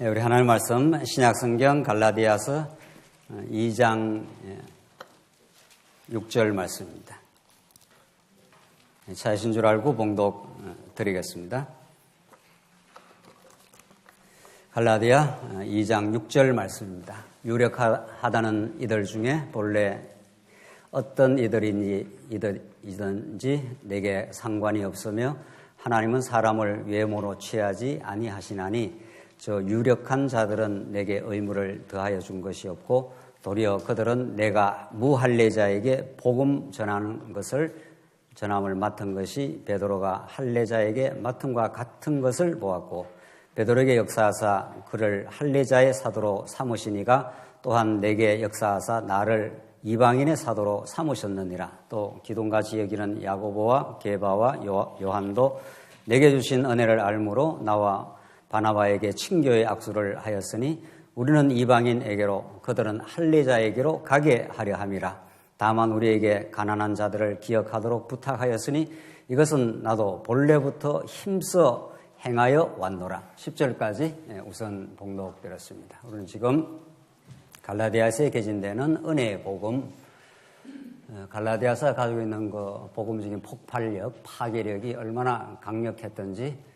우리 하나님 말씀 신약성경 갈라디아서 2장 6절 말씀입니다. 찾으신 줄 알고 봉독 드리겠습니다. 갈라디아 2장 6절 말씀입니다. 유력하다는 이들 중에 본래 어떤 이들이든지 내게 상관이 없으며 하나님은 사람을 외모로 취하지 아니하시나니 저 유력한 자들은 내게 의무를 더하여 준 것이 없고 도리어 그들은 내가 무할례자에게 복음 전함을 맡은 것이 베드로가 할례자에게 맡음과 같은 것을 보았고 베드로에게 역사하사 그를 할례자의 사도로 삼으시니가 또한 내게 역사하사 나를 이방인의 사도로 삼으셨느니라. 또 기둥같이 여기는 야고보와 게바와 요한도 내게 주신 은혜를 알므로 나와 바나바에게 친교의 악수를 하였으니 우리는 이방인에게로 그들은 할례자에게로 가게 하려 함이라. 다만 우리에게 가난한 자들을 기억하도록 부탁하였으니 이것은 나도 본래부터 힘써 행하여 왔노라. 10절까지 우선 봉독드렸습니다. 우리는 지금 갈라디아서에 개진되는 은혜의 복음, 갈라디아서가 가지고 있는 그 복음적인 폭발력, 파괴력이 얼마나 강력했던지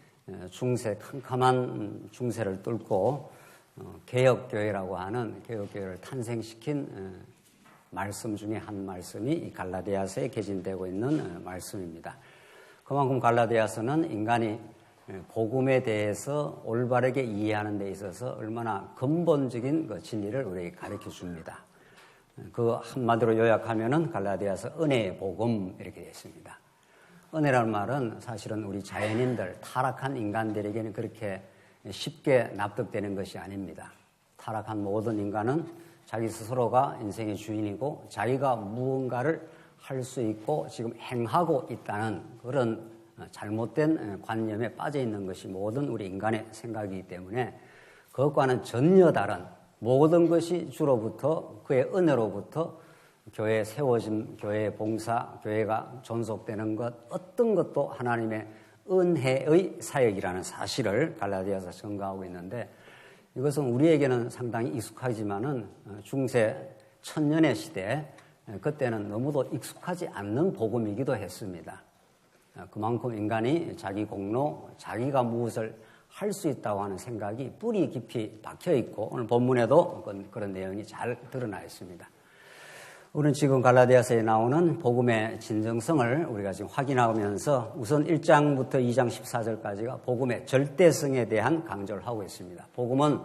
캄캄한 중세를 뚫고 개혁교회라고 하는 개혁교회를 탄생시킨 말씀 중에 한 말씀이 이 갈라디아서에 개진되고 있는 말씀입니다. 그만큼 갈라디아서는 인간이 복음에 대해서 올바르게 이해하는 데 있어서 얼마나 근본적인 그 진리를 우리에게 가르쳐 줍니다. 그 한마디로 요약하면은 갈라디아서 은혜의 복음 이렇게 되어 있습니다. 은혜라는 말은 사실은 우리 자연인들, 타락한 인간들에게는 그렇게 쉽게 납득되는 것이 아닙니다. 타락한 모든 인간은 자기 스스로가 인생의 주인이고 자기가 무언가를 할 수 있고 지금 행하고 있다는 그런 잘못된 관념에 빠져 있는 것이 모든 우리 인간의 생각이기 때문에 그것과는 전혀 다른 모든 것이 주로부터 그의 은혜로부터 교회의 세워짐, 교회의 봉사, 교회가 존속되는 것, 어떤 것도 하나님의 은혜의 사역이라는 사실을 갈라디아서 증거하고 있는데 이것은 우리에게는 상당히 익숙하지만은 중세 천년의 시대, 그때는 너무도 익숙하지 않는 복음이기도 했습니다. 그만큼 인간이 자기 공로, 자기가 무엇을 할 수 있다고 하는 생각이 뿌리 깊이 박혀 있고 오늘 본문에도 그런 내용이 잘 드러나 있습니다. 우리는 지금 갈라디아서에 나오는 복음의 진정성을 우리가 지금 확인하면서 우선 1장부터 2장 14절까지가 복음의 절대성에 대한 강조를 하고 있습니다. 복음은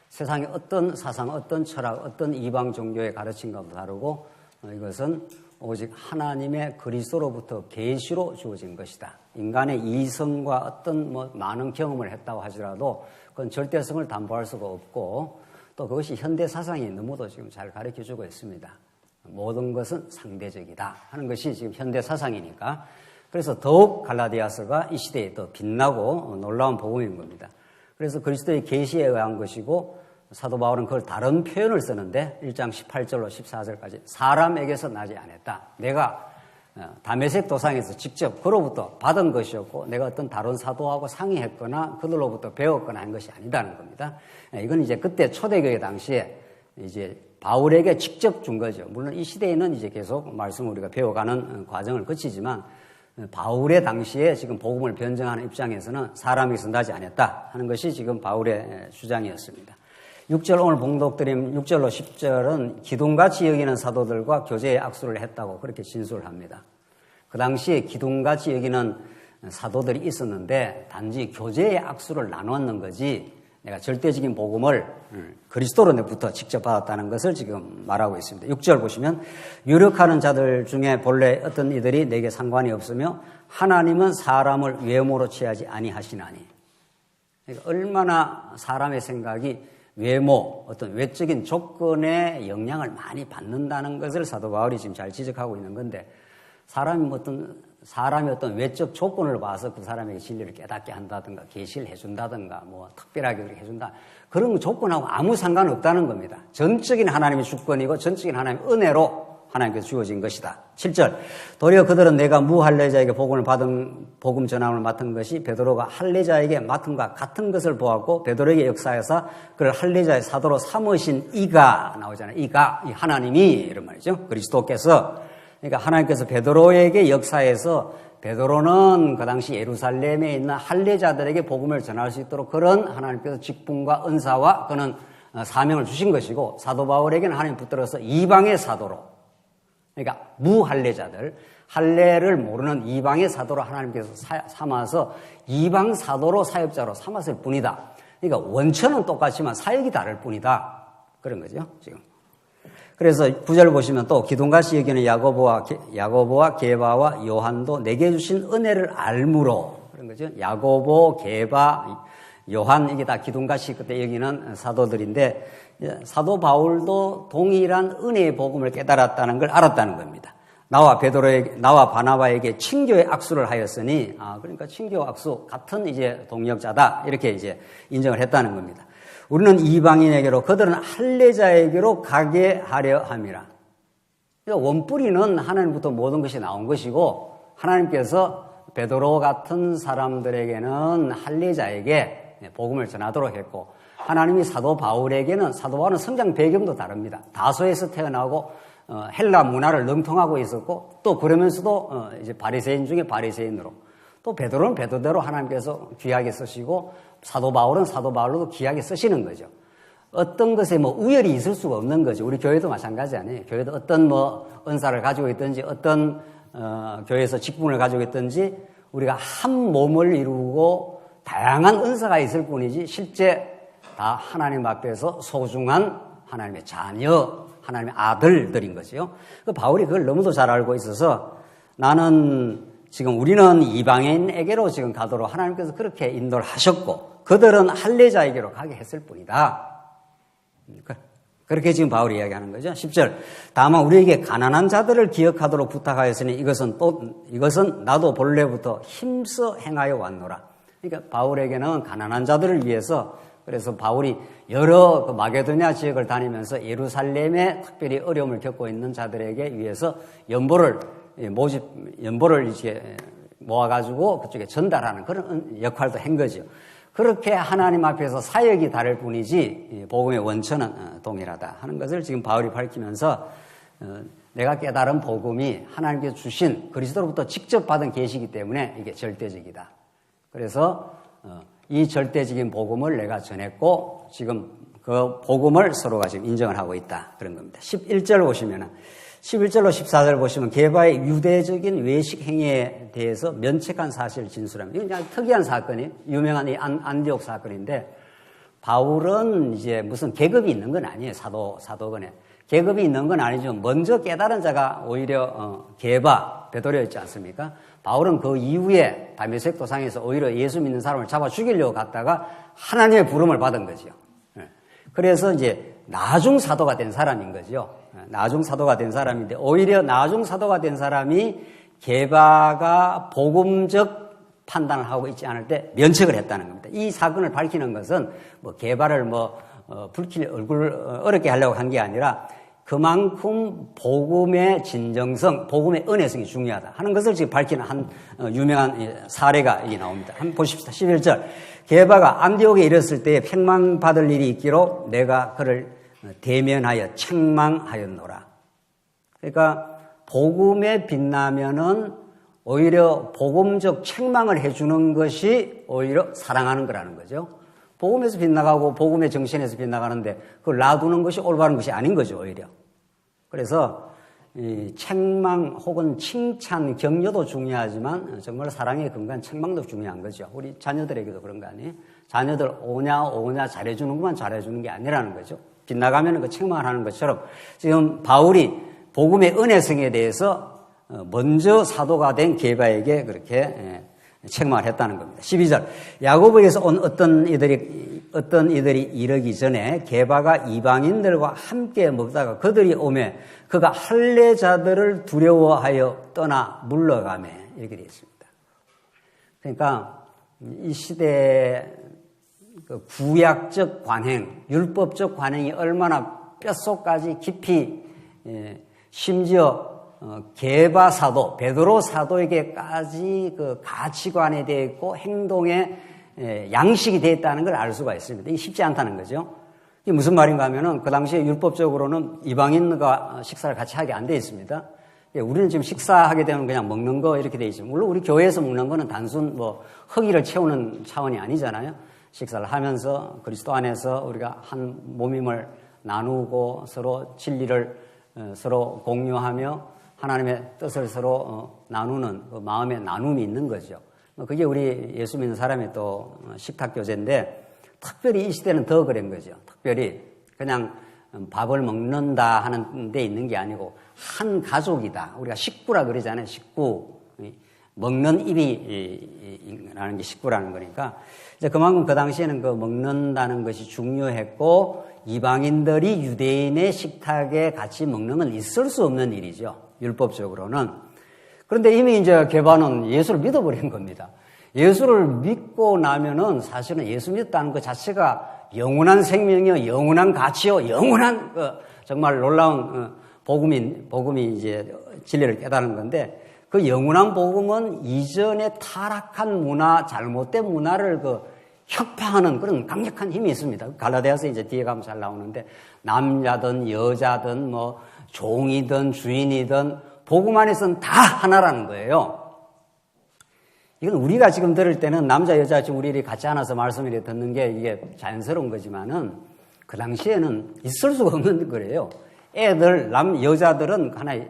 세상의 어떤 사상, 어떤 철학, 어떤 이방 종교의 가르침과도 다르고 이것은 오직 하나님의 그리스도로부터 계시로 주어진 것이다. 인간의 이성과 어떤 많은 경험을 했다고 하더라도 그건 절대성을 담보할 수가 없고 또 그것이 현대 사상이 너무도 지금 잘 가르쳐주고 있습니다. 모든 것은 상대적이다 하는 것이 지금 현대 사상이니까 그래서 더욱 갈라디아서가 이 시대에 더 빛나고 놀라운 복음인 겁니다. 그래서 그리스도의 계시에 의한 것이고 사도 바울은 그걸 다른 표현을 쓰는데 1장 18절로 14절까지 사람에게서 나지 않았다. 내가 다메섹 도상에서 직접 그로부터 받은 것이었고 내가 어떤 다른 사도하고 상의했거나 그들로부터 배웠거나 한 것이 아니다는 겁니다. 이건 이제 그때 초대교회 당시에 이제 바울에게 직접 준 거죠. 물론 이 시대에는 이제 계속 말씀을 우리가 배워가는 과정을 거치지만 바울의 당시에 지금 복음을 변증하는 입장에서는 사람에게서 나지 않았다 하는 것이 지금 바울의 주장이었습니다. 6절 오늘 봉독드린 6절로 10절은 기둥같이 여기는 사도들과 교제의 악수를 했다고 그렇게 진술을 합니다. 그 당시에 기둥같이 여기는 사도들이 있었는데 단지 교제의 악수를 나눴는 거지 내가 절대적인 복음을 그리스도로부터 직접 받았다는 것을 지금 말하고 있습니다. 6절 보시면 유력하는 자들 중에 본래 어떤 이들이 내게 상관이 없으며 하나님은 사람을 외모로 취하지 아니하시나니. 그러니까 얼마나 사람의 생각이 외모, 어떤 외적인 조건에 영향을 많이 받는다는 것을 사도 바울이 지금 잘 지적하고 있는 건데 사람이 어떤 외적 조건을 봐서 그 사람에게 진리를 깨닫게 한다든가 계시를 해준다든가 특별하게 그렇게 해준다 그런 조건하고 아무 상관없다는 겁니다. 전적인 하나님의 주권이고 전적인 하나님의 은혜로 하나님께서 주어진 것이다. 7절. 도리어 그들은 내가 무할례자에게 복음을 받은 복음 전함을 맡은 것이 베드로가 할례자에게 맡음과 같은 것을 보았고 베드로에게 역사해서 그를 할례자의 사도로 삼으신 이가 나오잖아요. 이가 이 하나님이 이런 말이죠. 그리스도께서 그러니까 하나님께서 베드로에게 역사해서 베드로는 그 당시 예루살렘에 있는 할례자들에게 복음을 전할 수 있도록 그런 하나님께서 직분과 은사와 그는 사명을 주신 것이고 사도 바울에게는 하나님 붙들어서 이방의 사도로 그러니까 무할례자들, 할례를 모르는 이방의 사도로 하나님께서 삼아서 이방 사도로 사역자로 삼았을 뿐이다. 그러니까 원천은 똑같지만 사역이 다를 뿐이다. 그런 거죠, 지금. 그래서 9절 보시면 또 기둥같이 여기는 야고보와 게바와 요한도 내게 주신 은혜를 알므로 그런 거죠. 야고보, 게바, 요한 이게 다 기둥같이 그때 여기는 사도들인데 사도 바울도 동일한 은혜의 복음을 깨달았다는 걸 알았다는 겁니다. 나와 바나바에게 친교의 악수를 하였으니 그러니까 친교 악수 같은 이제 동역자다 이렇게 이제 인정을 했다는 겁니다. 우리는 이방인에게로 그들은 할례자에게로 가게 하려 함이라. 그러니까 원뿌리는 하나님부터 모든 것이 나온 것이고 하나님께서 베드로 같은 사람들에게는 할례자에게 복음을 전하도록 했고 하나님이 사도 바울은 성장 배경도 다릅니다. 다소에서 태어나고 헬라 문화를 능통하고 있었고 또 그러면서도 이제 바리새인 중에 바리새인으로 또 베드로는 베드로대로 하나님께서 귀하게 쓰시고 사도 바울은 사도 바울로도 귀하게 쓰시는 거죠. 어떤 것에 우열이 있을 수가 없는 거죠. 우리 교회도 마찬가지 아니에요. 교회도 어떤 은사를 가지고 있든지 어떤 교회에서 직분을 가지고 있든지 우리가 한 몸을 이루고 다양한 은사가 있을 뿐이지 실제 다 하나님 앞에서 소중한 하나님의 자녀, 하나님의 아들들인 거죠. 바울이 그걸 너무도 잘 알고 있어서 우리는 이방인에게로 지금 가도록 하나님께서 그렇게 인도를 하셨고 그들은 할례자에게로 가게 했을 뿐이다. 그렇게 지금 바울이 이야기하는 거죠. 10절. 다만 우리에게 가난한 자들을 기억하도록 부탁하였으니 이것은 나도 본래부터 힘써 행하여 왔노라. 그러니까 바울에게는 가난한 자들을 위해서 그래서 바울이 여러 마게도냐 지역을 다니면서 예루살렘에 특별히 어려움을 겪고 있는 자들에게 위해서 연보를 이제 모아가지고 그쪽에 전달하는 그런 역할도 한 거죠. 그렇게 하나님 앞에서 사역이 다를 뿐이지 복음의 원천은 동일하다 하는 것을 지금 바울이 밝히면서 내가 깨달은 복음이 하나님께서 주신 그리스도로부터 직접 받은 계시이기 때문에 이게 절대적이다. 그래서 이 절대적인 복음을 내가 전했고 지금 그 복음을 서로가 지금 인정을 하고 있다. 그런 겁니다. 11절 보시면은 11절로 14절 보시면 게바의 유대적인 외식 행위에 대해서 면책한 사실을 진술합니다. 이건 그냥 특이한 사건이에요. 유명한 이 안디옥 사건인데 바울은 이제 무슨 계급이 있는 건 아니에요. 사도건에. 계급이 있는 건 아니지만 먼저 깨달은 자가 오히려 베드로였지 않습니까? 바울은 그 이후에 다메섹 도상에서 오히려 예수 믿는 사람을 잡아 죽이려고 갔다가 하나님의 부름을 받은 거죠. 그래서 이제 나중 사도가 된 사람인 거죠. 나중 사도가 된 사람인데 오히려 나중 사도가 된 사람이 게바가 복음적 판단을 하고 있지 않을 때 면책을 했다는 겁니다. 이 사건을 밝히는 것은 게바를 불킬 얼굴 어렵게 하려고 한 게 아니라 그만큼 복음의 진정성, 복음의 은혜성이 중요하다 하는 것을 지금 밝히는 한 유명한 사례가 여기 나옵니다. 한번 보십시다. 11절. 게바가 안디옥에 이르렀을 때에 책망받을 일이 있기로 내가 그를 대면하여 책망하였노라. 그러니까 복음에 빛나면은 오히려 복음적 책망을 해주는 것이 오히려 사랑하는 거라는 거죠. 복음에서 빗나가고 복음의 정신에서 빗나가는데 그걸 놔두는 것이 올바른 것이 아닌 거죠, 오히려. 그래서 이 책망 혹은 칭찬, 격려도 중요하지만 정말 사랑의 근간 책망도 중요한 거죠. 우리 자녀들에게도 그런 거 아니에요? 자녀들 오냐 잘해주는 것만 잘해주는 게 아니라는 거죠. 빗나가면 그 책망을 하는 것처럼 지금 바울이 복음의 은혜성에 대해서 먼저 사도가 된 게바에게 그렇게 책망을 했다는 겁니다. 12절. 야고보에서 온 어떤 이들이 이르기 전에 게바가 이방인들과 함께 먹다가 그들이 오매 그가 할례자들을 두려워하여 떠나 물러가매 이렇게 되어 있습니다. 그러니까 이 시대의 그 구약적 관행, 율법적 관행이 얼마나 뼛속까지 깊이 심지어 게바 사도, 베드로 사도에게까지 그 가치관에 대해 있고 행동의 양식이 되어 있다는 걸 알 수가 있습니다. 이게 쉽지 않다는 거죠. 이게 무슨 말인가 하면은 그 당시에 율법적으로는 이방인과 식사를 같이 하게 안 돼 있습니다. 우리는 지금 식사하게 되면 그냥 먹는 거 이렇게 돼 있죠. 물론 우리 교회에서 먹는 거는 단순 뭐 허기를 채우는 차원이 아니잖아요. 식사를 하면서 그리스도 안에서 우리가 한 몸임을 나누고 서로 진리를 서로 공유하며 하나님의 뜻을 서로 나누는 그 마음의 나눔이 있는 거죠. 그게 우리 예수 믿는 사람의 또 식탁 교제인데 특별히 이 시대는 더 그런 거죠. 특별히 그냥 밥을 먹는다 하는 데 있는 게 아니고 한 가족이다. 우리가 식구라 그러잖아요. 식구. 먹는 입이라는 게 식구라는 거니까 이제 그만큼 그 당시에는 그 먹는다는 것이 중요했고 이방인들이 유대인의 식탁에 같이 먹는 건 있을 수 없는 일이죠. 율법적으로는. 그런데 이미 이제 게바는 예수를 믿어버린 겁니다. 예수를 믿고 나면은 사실은 예수 믿었다는 것 자체가 영원한 생명이요, 영원한 가치요, 영원한 정말 놀라운 복음이 이제 진리를 깨달은 건데 그 영원한 복음은 이전의 타락한 문화, 잘못된 문화를 혁파하는 그런 강력한 힘이 있습니다. 갈라디아서 이제 뒤에 가면 잘 나오는데 남자든 여자든 뭐 종이든 주인이든 복음 안에서는 다 하나라는 거예요. 이건 우리가 지금 들을 때는 남자 여자 지금 우리 같이 앉아서 말씀을 듣는 게 이게 자연스러운 거지만은 그 당시에는 있을 수가 없는 거예요. 애들 여자들은 하나의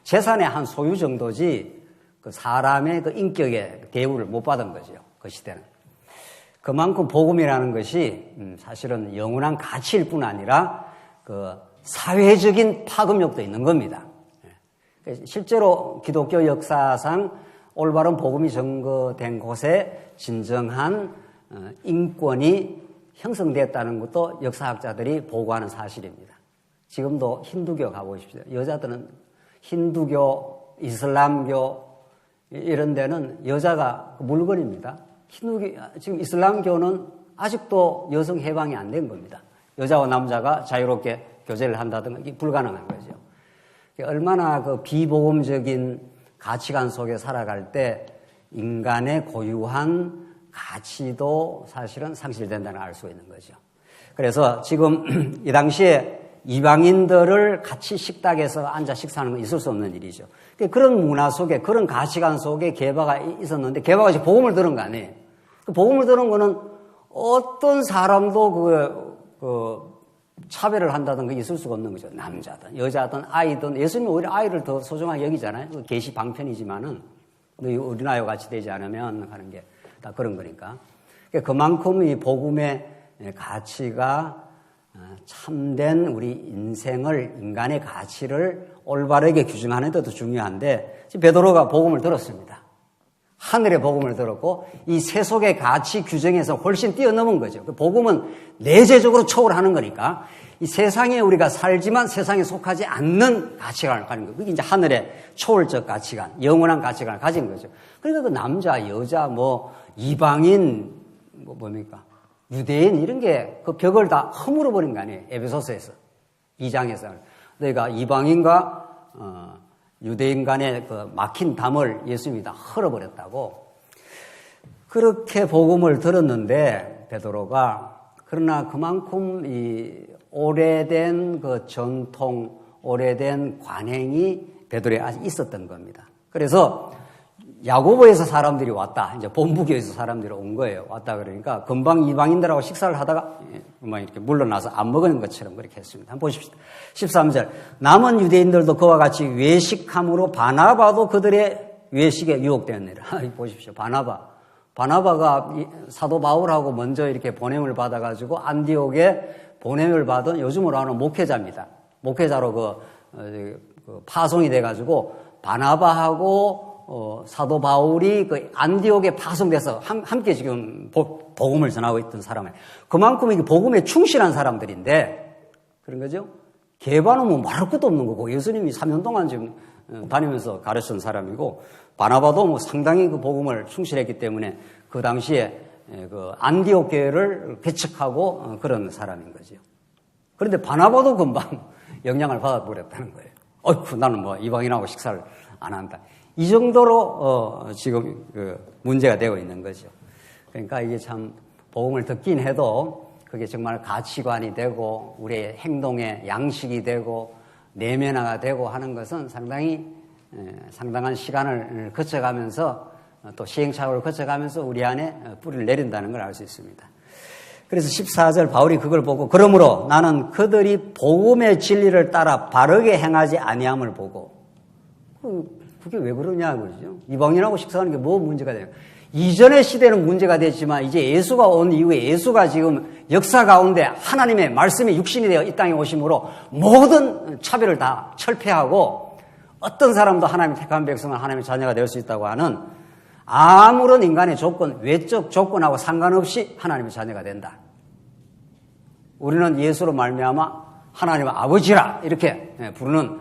재산의 한 소유 정도지 그 사람의 그 인격의 대우를 못 받은 거죠. 그 시대는. 그만큼 복음이라는 것이 사실은 영원한 가치일 뿐 아니라 그 사회적인 파급력도 있는 겁니다. 실제로 기독교 역사상 올바른 복음이 전거된 곳에 진정한 인권이 형성됐다는 것도 역사학자들이 보고하는 사실입니다. 지금도 힌두교 가보십시오. 여자들은 힌두교, 이슬람교 이런 데는 여자가 물건입니다. 지금 이슬람교는 아직도 여성 해방이 안 된 겁니다. 여자와 남자가 자유롭게 교제를 한다든가 이게 불가능한 거죠. 얼마나 그 비복음적인 가치관 속에 살아갈 때 인간의 고유한 가치도 사실은 상실된다는 걸 알 수 있는 거죠. 그래서 지금 이 당시에 이방인들을 같이 식탁에서 앉아 식사하는 건 있을 수 없는 일이죠. 그런 문화 속에, 그런 가치관 속에 게바가 있었는데, 게바가 이제 복음을 들은 거 아니에요. 그 복음을 들은 거는 어떤 사람도 차별을 한다든가 있을 수가 없는 거죠. 남자든, 여자든, 아이든. 예수님은 오히려 아이를 더 소중하게 여기잖아요. 계시 방편이지만은, 우리나라와 같이 되지 않으면 하는 게 다 그런 거니까. 그만큼 이 복음의 가치가 참된 우리 인간의 가치를 올바르게 규정하는 데도 중요한데, 지금 베드로가 복음을 들었습니다. 하늘의 복음을 들었고, 이 세속의 가치 규정에서 훨씬 뛰어넘은 거죠. 그 복음은 내재적으로 초월하는 거니까, 이 세상에 우리가 살지만 세상에 속하지 않는 가치관을 가진 거예요. 그게 이제 하늘의 초월적 가치관, 영원한 가치관을 가진 거죠. 그러니까 그 남자, 여자, 이방인, 유대인 이런 게 그 벽을 다 허물어 버린 거 아니에요. 에베소서에서 2장에서 너희가 이방인과 유대인 간의 그 막힌 담을 예수님이 다 헐어버렸다고. 그렇게 복음을 들었는데 베드로가 그러나 그만큼 이 오래된 그 전통, 오래된 관행이 베드로에 아직 있었던 겁니다. 그래서 야고보에서 사람들이 왔다. 이제 본부교에서 사람들이 온 거예요. 왔다 그러니까 금방 이방인들하고 식사를 하다가 이렇게 물러나서 안 먹은 것처럼 그렇게 했습니다. 한번 보십시오. 13절. 남은 유대인들도 그와 같이 외식함으로 바나바도 그들의 외식에 유혹되었느니라. 보십시오. 바나바가 사도 바울하고 먼저 이렇게 보냄을 받아가지고 안디옥에 보냄을 받은 요즘으로 하는 목회자입니다. 목회자로 파송이 돼가지고 바나바하고 사도 바울이 그 안디옥에 파송돼서 함께 지금 복음을 전하고 있던 사람이에요. 그만큼 이게 복음에 충실한 사람들인데 그런 거죠. 게바는 말할 것도 없는 거고 예수님이 3년 동안 지금 다니면서 가르친 사람이고 바나바도 상당히 그 복음을 충실했기 때문에 그 당시에 그 안디옥 교회를 개척하고 그런 사람인 거죠. 그런데 바나바도 금방 영향을 받아버렸다는 거예요. 어이쿠, 나는 뭐 이방인하고 식사를 안 한다. 이 정도로 지금 문제가 되고 있는 거죠. 그러니까 이게 참 복음을 듣긴 해도 그게 정말 가치관이 되고 우리의 행동의 양식이 되고 내면화가 되고 하는 것은 상당한 시간을 거쳐가면서 또 시행착오를 거쳐가면서 우리 안에 뿌리를 내린다는 걸 알 수 있습니다. 그래서 14절 바울이 그걸 보고 그러므로 나는 그들이 복음의 진리를 따라 바르게 행하지 아니함을 보고 그게 왜 그러냐 그러죠. 이방인하고 식사하는 게 뭐 문제가 돼요. 이전의 시대는 문제가 됐지만 이제 예수가 온 이후에 예수가 지금 역사 가운데 하나님의 말씀이 육신이 되어 이 땅에 오심으로 모든 차별을 다 철폐하고 어떤 사람도 하나님의 택한 백성은 하나님의 자녀가 될 수 있다고 하는 아무런 인간의 조건, 외적 조건하고 상관없이 하나님의 자녀가 된다. 우리는 예수로 말미암아 하나님의 아버지라 이렇게 부르는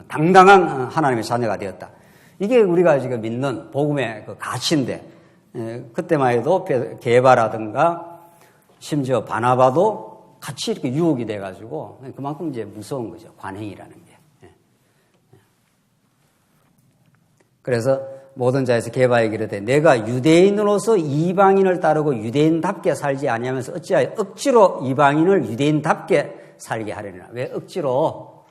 당당한 하나님의 자녀가 되었다. 이게 우리가 지금 믿는 복음의 그 가치인데 그때만 해도 게바라든가 심지어 바나바도 같이 이렇게 유혹이 돼가지고 그만큼 이제 무서운 거죠. 관행이라는 게. 그래서 모든 자에서 게바에게 이르되 내가 유대인으로서 이방인을 따르고 유대인답게 살지 아니하면서 어찌하여 억지로 이방인을 유대인답게 살게 하려니라. 왜 억지로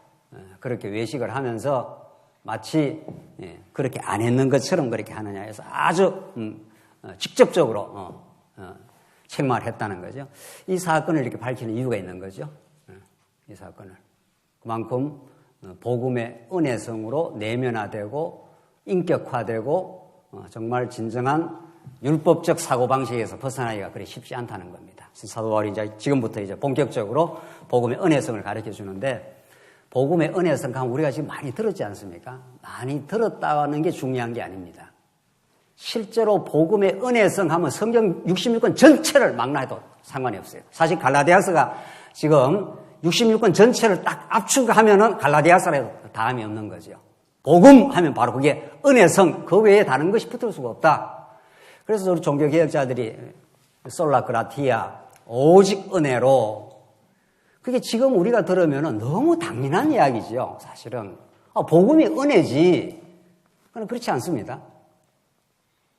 그렇게 외식을 하면서 마치 그렇게 안 했는 것처럼 그렇게 하느냐 해서 아주 직접적으로 책망을 했다는 거죠. 이 사건을 이렇게 밝히는 이유가 있는 거죠. 이 사건을. 그만큼 복음의 은혜성으로 내면화되고 인격화되고 정말 진정한 율법적 사고방식에서 벗어나기가 그리 쉽지 않다는 겁니다. 사도 바울이 이제 지금부터 이제 본격적으로 복음의 은혜성을 가르쳐 주는데 복음의 은혜성 하면 우리가 지금 많이 들었지 않습니까? 많이 들었다는 게 중요한 게 아닙니다. 실제로 복음의 은혜성 하면 성경 66권 전체를 망라해도 상관이 없어요. 사실 갈라디아서가 지금 66권 전체를 딱 압축하면은 갈라디아서라도 다음이 없는 거죠. 복음 하면 바로 그게 은혜성, 그 외에 다른 것이 붙을 수가 없다. 그래서 우리 종교개혁자들이 솔라 그라티아, 오직 은혜로, 그게 지금 우리가 들으면 너무 당연한 이야기죠. 사실은 복음이 은혜지. 그건 그렇지 않습니다.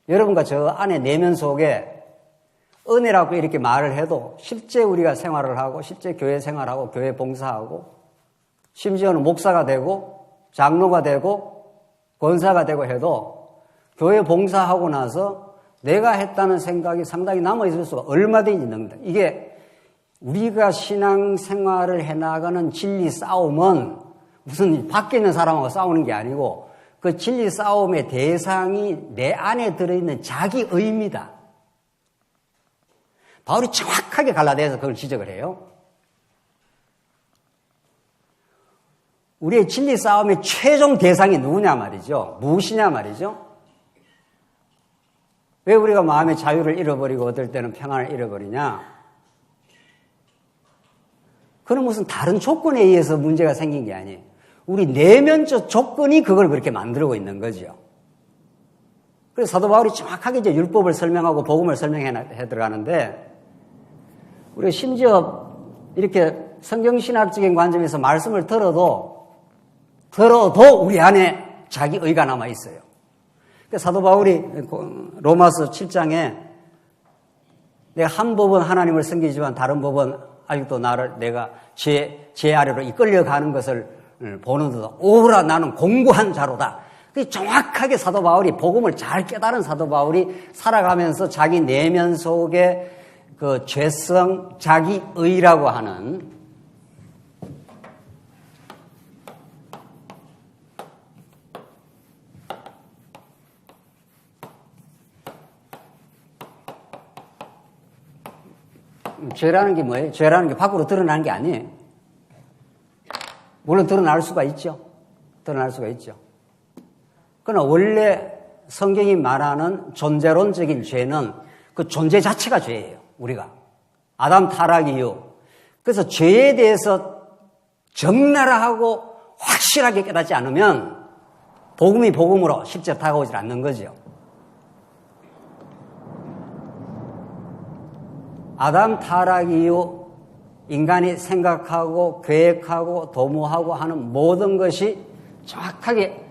여러분과 저 안에 내면 속에 은혜라고 이렇게 말을 해도 실제 우리가 생활을 하고 실제 교회 생활하고 교회 봉사하고 심지어는 목사가 되고 장로가 되고 권사가 되고 해도 교회 봉사하고 나서 내가 했다는 생각이 상당히 남아있을 수가 얼마든지 있는 겁니다. 이게 우리가 신앙생활을 해나가는 진리 싸움은 무슨 밖에 있는 사람하고 싸우는 게 아니고 그 진리 싸움의 대상이 내 안에 들어있는 자기의입니다. 바울이 정확하게 갈라디아서 그걸 지적을 해요. 우리의 진리 싸움의 최종 대상이 누구냐 말이죠. 무엇이냐 말이죠. 왜 우리가 마음의 자유를 잃어버리고 어떨 때는 평안을 잃어버리냐. 그건 무슨 다른 조건에 의해서 문제가 생긴 게 아니에요. 우리 내면적 조건이 그걸 그렇게 만들고 있는 거죠. 그래서 사도 바울이 정확하게 이제 율법을 설명하고 복음을 설명해 들어가는데 우리가 심지어 이렇게 성경신학적인 관점에서 말씀을 들어도 우리 안에 자기의가 남아 있어요. 사도 바울이 로마서 7장에 내가 한 법은 하나님을 섬기지만 다른 법은 아직도 내가 제 아래로 이끌려가는 것을 보는데도 오라 나는 공고한 자로다. 정확하게 사도 바울이 복음을 잘 깨달은 사도 바울이 살아가면서 자기 내면 속에 그 죄성, 자기의라고 하는 죄라는 게 뭐예요? 죄라는 게 밖으로 드러나는 게 아니에요. 물론 드러날 수가 있죠. 드러날 수가 있죠. 그러나 원래 성경이 말하는 존재론적인 죄는 그 존재 자체가 죄예요. 우리가. 아담 타락 이후. 그래서 죄에 대해서 적나라하고 확실하게 깨닫지 않으면 복음이 복음으로 실제 다가오질 않는 거죠. 아담 타락 이후 인간이 생각하고 계획하고 도모하고 하는 모든 것이 정확하게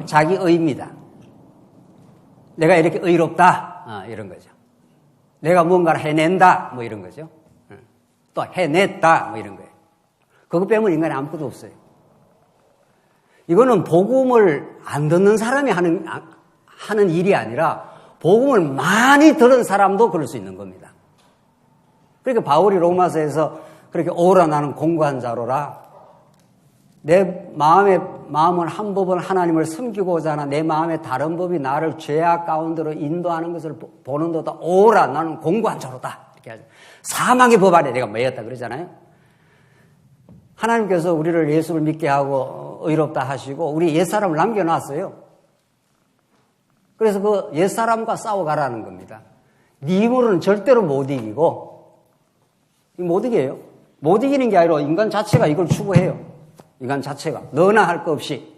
자기 의입니다. 내가 이렇게 의롭다, 이런 거죠. 내가 뭔가를 해낸다, 뭐 이런 거죠. 또 해냈다, 뭐 이런 거예요. 그거 빼면 인간이 아무것도 없어요. 이거는 복음을 안 듣는 사람이 하는 일이 아니라 복음을 많이 들은 사람도 그럴 수 있는 겁니다. 그러니까 바울이 로마서에서 그렇게 오라 나는 공고한 자로라. 내 마음은 한 법은 하나님을 섬기고자 하나 내 마음의 다른 법이 나를 죄악 가운데로 인도하는 것을 보는도다. 오라 나는 공고한 자로다. 이렇게 하죠. 사망의 법 아래 내가 매였다 그러잖아요. 하나님께서 우리를 예수를 믿게 하고 의롭다 하시고 우리 옛사람을 남겨놨어요. 그래서 그 옛사람과 싸워가라는 겁니다. 네 힘으로는 절대로 못 이기고 못 이겨요. 못 이기는 게 아니라 인간 자체가 이걸 추구해요. 인간 자체가 너나 할 거 없이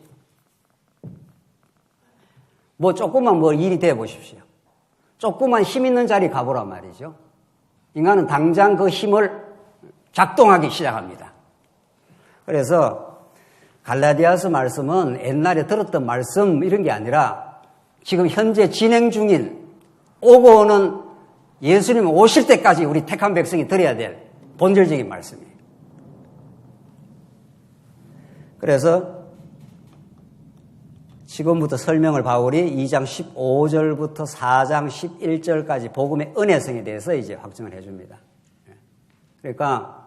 뭐 조금만 뭐 일이 돼 보십시오. 조금만 힘 있는 자리 가보란 말이죠. 인간은 당장 그 힘을 작동하기 시작합니다. 그래서 갈라디아서 말씀은 옛날에 들었던 말씀 이런 게 아니라 지금 현재 진행 중인 오고 오는 예수님 오실 때까지 우리 택한 백성이 들어야 될 본질적인 말씀이에요. 그래서 지금부터 설명을 바울이 2장 15절부터 4장 11절까지 복음의 은혜성에 대해서 이제 확증을 해줍니다. 그러니까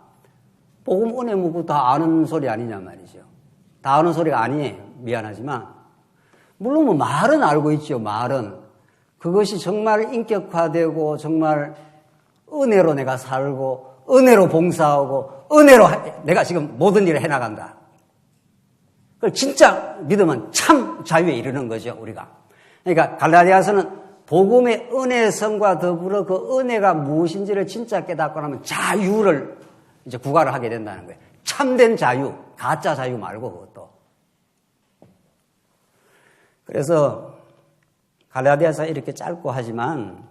복음 은혜 묻고 다 아는 소리 아니냐 말이죠. 다 아는 소리가 아니에요. 미안하지만 물론 뭐 말은 알고 있죠. 말은 그것이 정말 인격화되고 정말 은혜로 내가 살고 은혜로 봉사하고 은혜로 내가 지금 모든 일을 해나간다. 그걸 진짜 믿으면 참 자유에 이르는 거죠, 우리가. 그러니까 갈라디아서는 복음의 은혜성과 더불어 그 은혜가 무엇인지를 진짜 깨닫고 나면 자유를 이제 구가를 하게 된다는 거예요. 참된 자유, 가짜 자유 말고 그것도. 그래서 갈라디아서 이렇게 짧고 하지만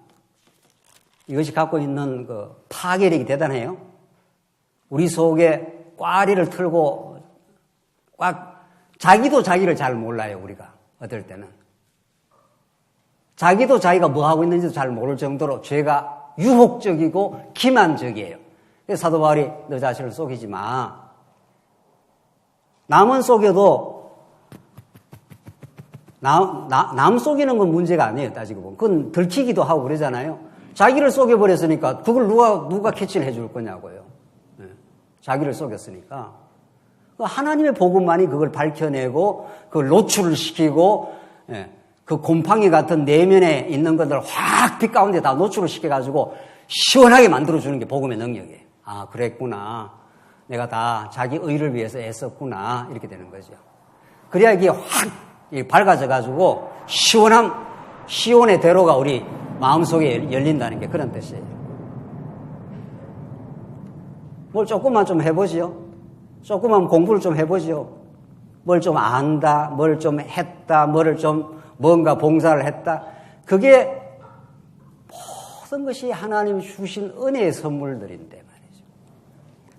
이것이 갖고 있는 그 파괴력이 대단해요. 우리 속에 꽈리를 틀고 자기도 자기를 잘 몰라요, 우리가. 어떨 때는. 자기도 자기가 뭐 하고 있는지도 잘 모를 정도로 죄가 유혹적이고 기만적이에요. 그래서 사도 바울이 너 자신을 속이지 마. 남은 속여도 남 속이는 건 문제가 아니에요, 따지고 보면. 그건 들키기도 하고 그러잖아요. 자기를 속여버렸으니까 그걸 누가 캐치를 해줄 거냐고요. 네. 자기를 속였으니까. 하나님의 복음만이 그걸 밝혀내고 그걸 노출을 시키고 그 곰팡이 같은 내면에 있는 것들을 확 빛 가운데 다 노출을 시켜가지고 시원하게 만들어주는 게 복음의 능력이에요. 아, 그랬구나. 내가 다 자기 의를 위해서 애썼구나. 이렇게 되는 거죠. 그래야 이게 확 밝아져가지고 시온의 대로가 우리 마음속에 열린다는 게 그런 뜻이에요. 뭘 조금만 좀 해보지요. 조금만 공부를 좀 해보지요. 뭘 좀 안다, 뭘 좀 했다, 뭐를 좀 뭔가 봉사를 했다. 그게 모든 것이 하나님이 주신 은혜의 선물들인데 말이죠.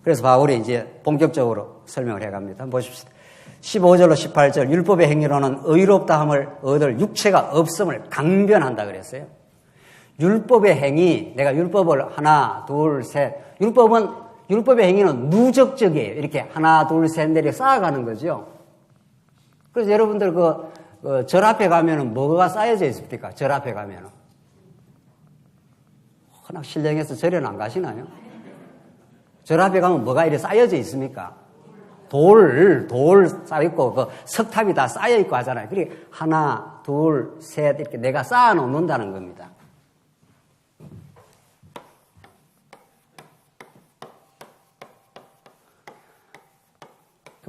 그래서 바울이 이제 본격적으로 설명을 해갑니다. 한번 보십시다. 15절로 18절 율법의 행위로는 의롭다함을 얻을 육체가 없음을 강변한다 그랬어요. 율법의 행위, 내가 율법을 하나, 둘, 셋. 율법의 행위는 누적적이에요. 이렇게 하나, 둘, 셋, 넷 쌓아가는 거죠. 그래서 여러분들 절 앞에 가면은 뭐가 쌓여져 있습니까? 절 앞에 가면은. 워낙 신령해서 절에는 안 가시나요? 절 앞에 가면 뭐가 이렇게 쌓여져 있습니까? 돌 쌓여있고, 석탑이 다 쌓여있고 하잖아요. 그게 하나, 둘, 셋, 이렇게 내가 쌓아 놓는다는 겁니다.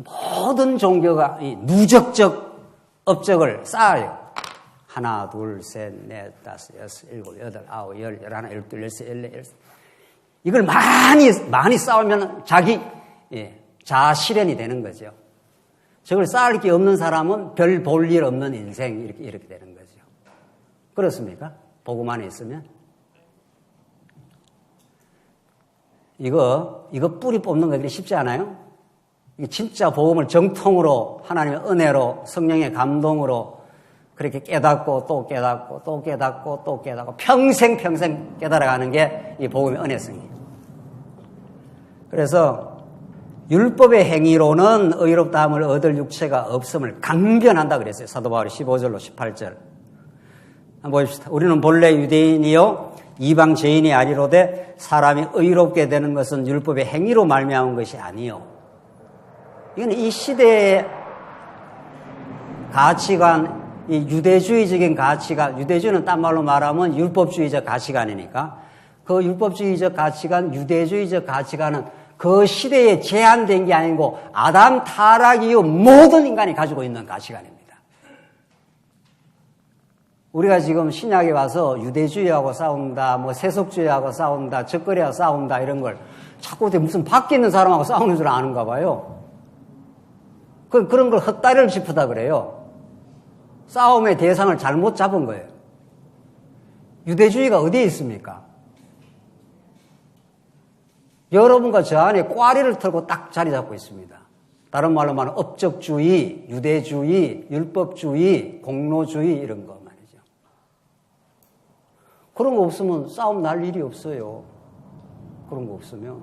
모든 종교가 이 누적적 업적을 쌓아요. 하나, 둘, 셋, 넷, 다섯, 여섯, 일곱, 여덟, 아홉, 열, 열하나, 열둘, 열세, 열네, 열세. 이걸 많이 쌓으면 자기 자아 실현이 되는 거죠. 저걸 쌓을 게 없는 사람은 별 볼 일 없는 인생 이렇게 되는 거죠. 그렇습니까? 복음 안에 있으면. 이거 뿌리 뽑는 것들이 쉽지 않아요? 이게 진짜 복음을 정통으로 하나님의 은혜로 성령의 감동으로 그렇게 깨닫고 또 깨닫고 또 깨닫고 또 깨닫고 평생 깨달아가는 게 이 복음의 은혜성이에요. 그래서 율법의 행위로는 의롭다함을 얻을 육체가 없음을 강변한다 그랬어요. 사도 바울이 15절로 18절. 한번 보십시다. 우리는 본래 유대인이요 이방 죄인이 아니로되 사람이 의롭게 되는 것은 율법의 행위로 말미암은 것이 아니요. 이건 이 시대의 가치관, 이 유대주의적인 가치관, 유대주의는 딴 말로 말하면 율법주의적 가치관이니까 그 율법주의적 가치관, 유대주의적 가치관은 그 시대에 제한된 게 아니고 아담 타락 이후 모든 인간이 가지고 있는 가치관입니다. 우리가 지금 신약에 와서 유대주의하고 싸운다, 뭐 세속주의하고 싸운다, 적거리하고 싸운다 이런 걸 자꾸 무슨 밖에 있는 사람하고 싸우는 줄 아는가 봐요. 그런 걸 헛다리를 짚으다 그래요. 싸움의 대상을 잘못 잡은 거예요. 유대주의가 어디에 있습니까? 여러분과 저 안에 꽈리를 털고 딱 자리 잡고 있습니다. 다른 말로 말하면 업적주의, 유대주의, 율법주의, 공로주의 이런 거 말이죠. 그런 거 없으면 싸움 날 일이 없어요. 그런 거 없으면.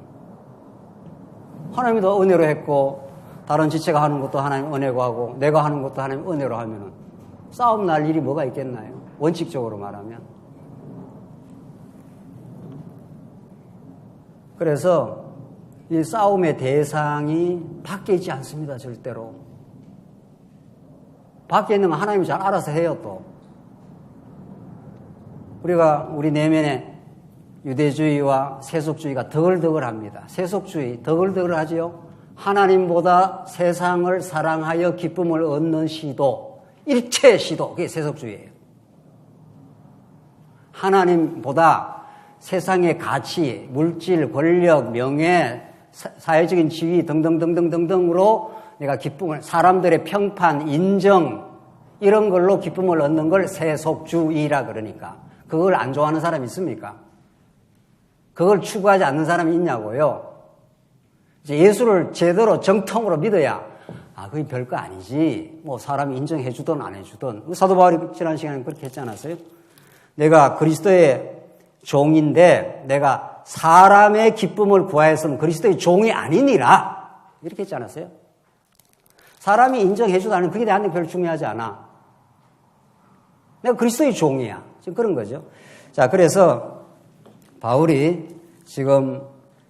하나님도 은혜로 했고 다른 지체가 하는 것도 하나님 은혜고 하고 내가 하는 것도 하나님 은혜로 하면은 싸움 날 일이 뭐가 있겠나요? 원칙적으로 말하면. 그래서 이 싸움의 대상이 밖에 있지 않습니다. 절대로. 밖에 있는 건 하나님이 잘 알아서 해요. 또 우리가 우리 내면에 유대주의와 세속주의가 덕을덕을합니다. 세속주의 덕을덕을하지요. 하나님보다 세상을 사랑하여 기쁨을 얻는 시도, 일체의 시도, 그게 세속주의예요. 하나님보다 세상의 가치, 물질, 권력, 명예, 사회적인 지위 등등등등등등으로 내가 기쁨을, 사람들의 평판, 인정 이런 걸로 기쁨을 얻는 걸 세속주의라 그러니까 그걸 안 좋아하는 사람이 있습니까? 그걸 추구하지 않는 사람이 있냐고요. 이제 예수를 제대로 정통으로 믿어야 그게 별거 아니지. 뭐 사람이 인정해 주든 안 해주든. 사도 바울이 지난 시간에 그렇게 했지 않았어요? 내가 그리스도의 종인데 내가 사람의 기쁨을 구하였으면 그리스도의 종이 아니니라. 이렇게 했지 않았어요? 사람이 인정해 주든 안 해주든 그게 나한테 별로 중요하지 않아. 내가 그리스도의 종이야. 지금 그런 거죠. 자, 그래서 바울이 지금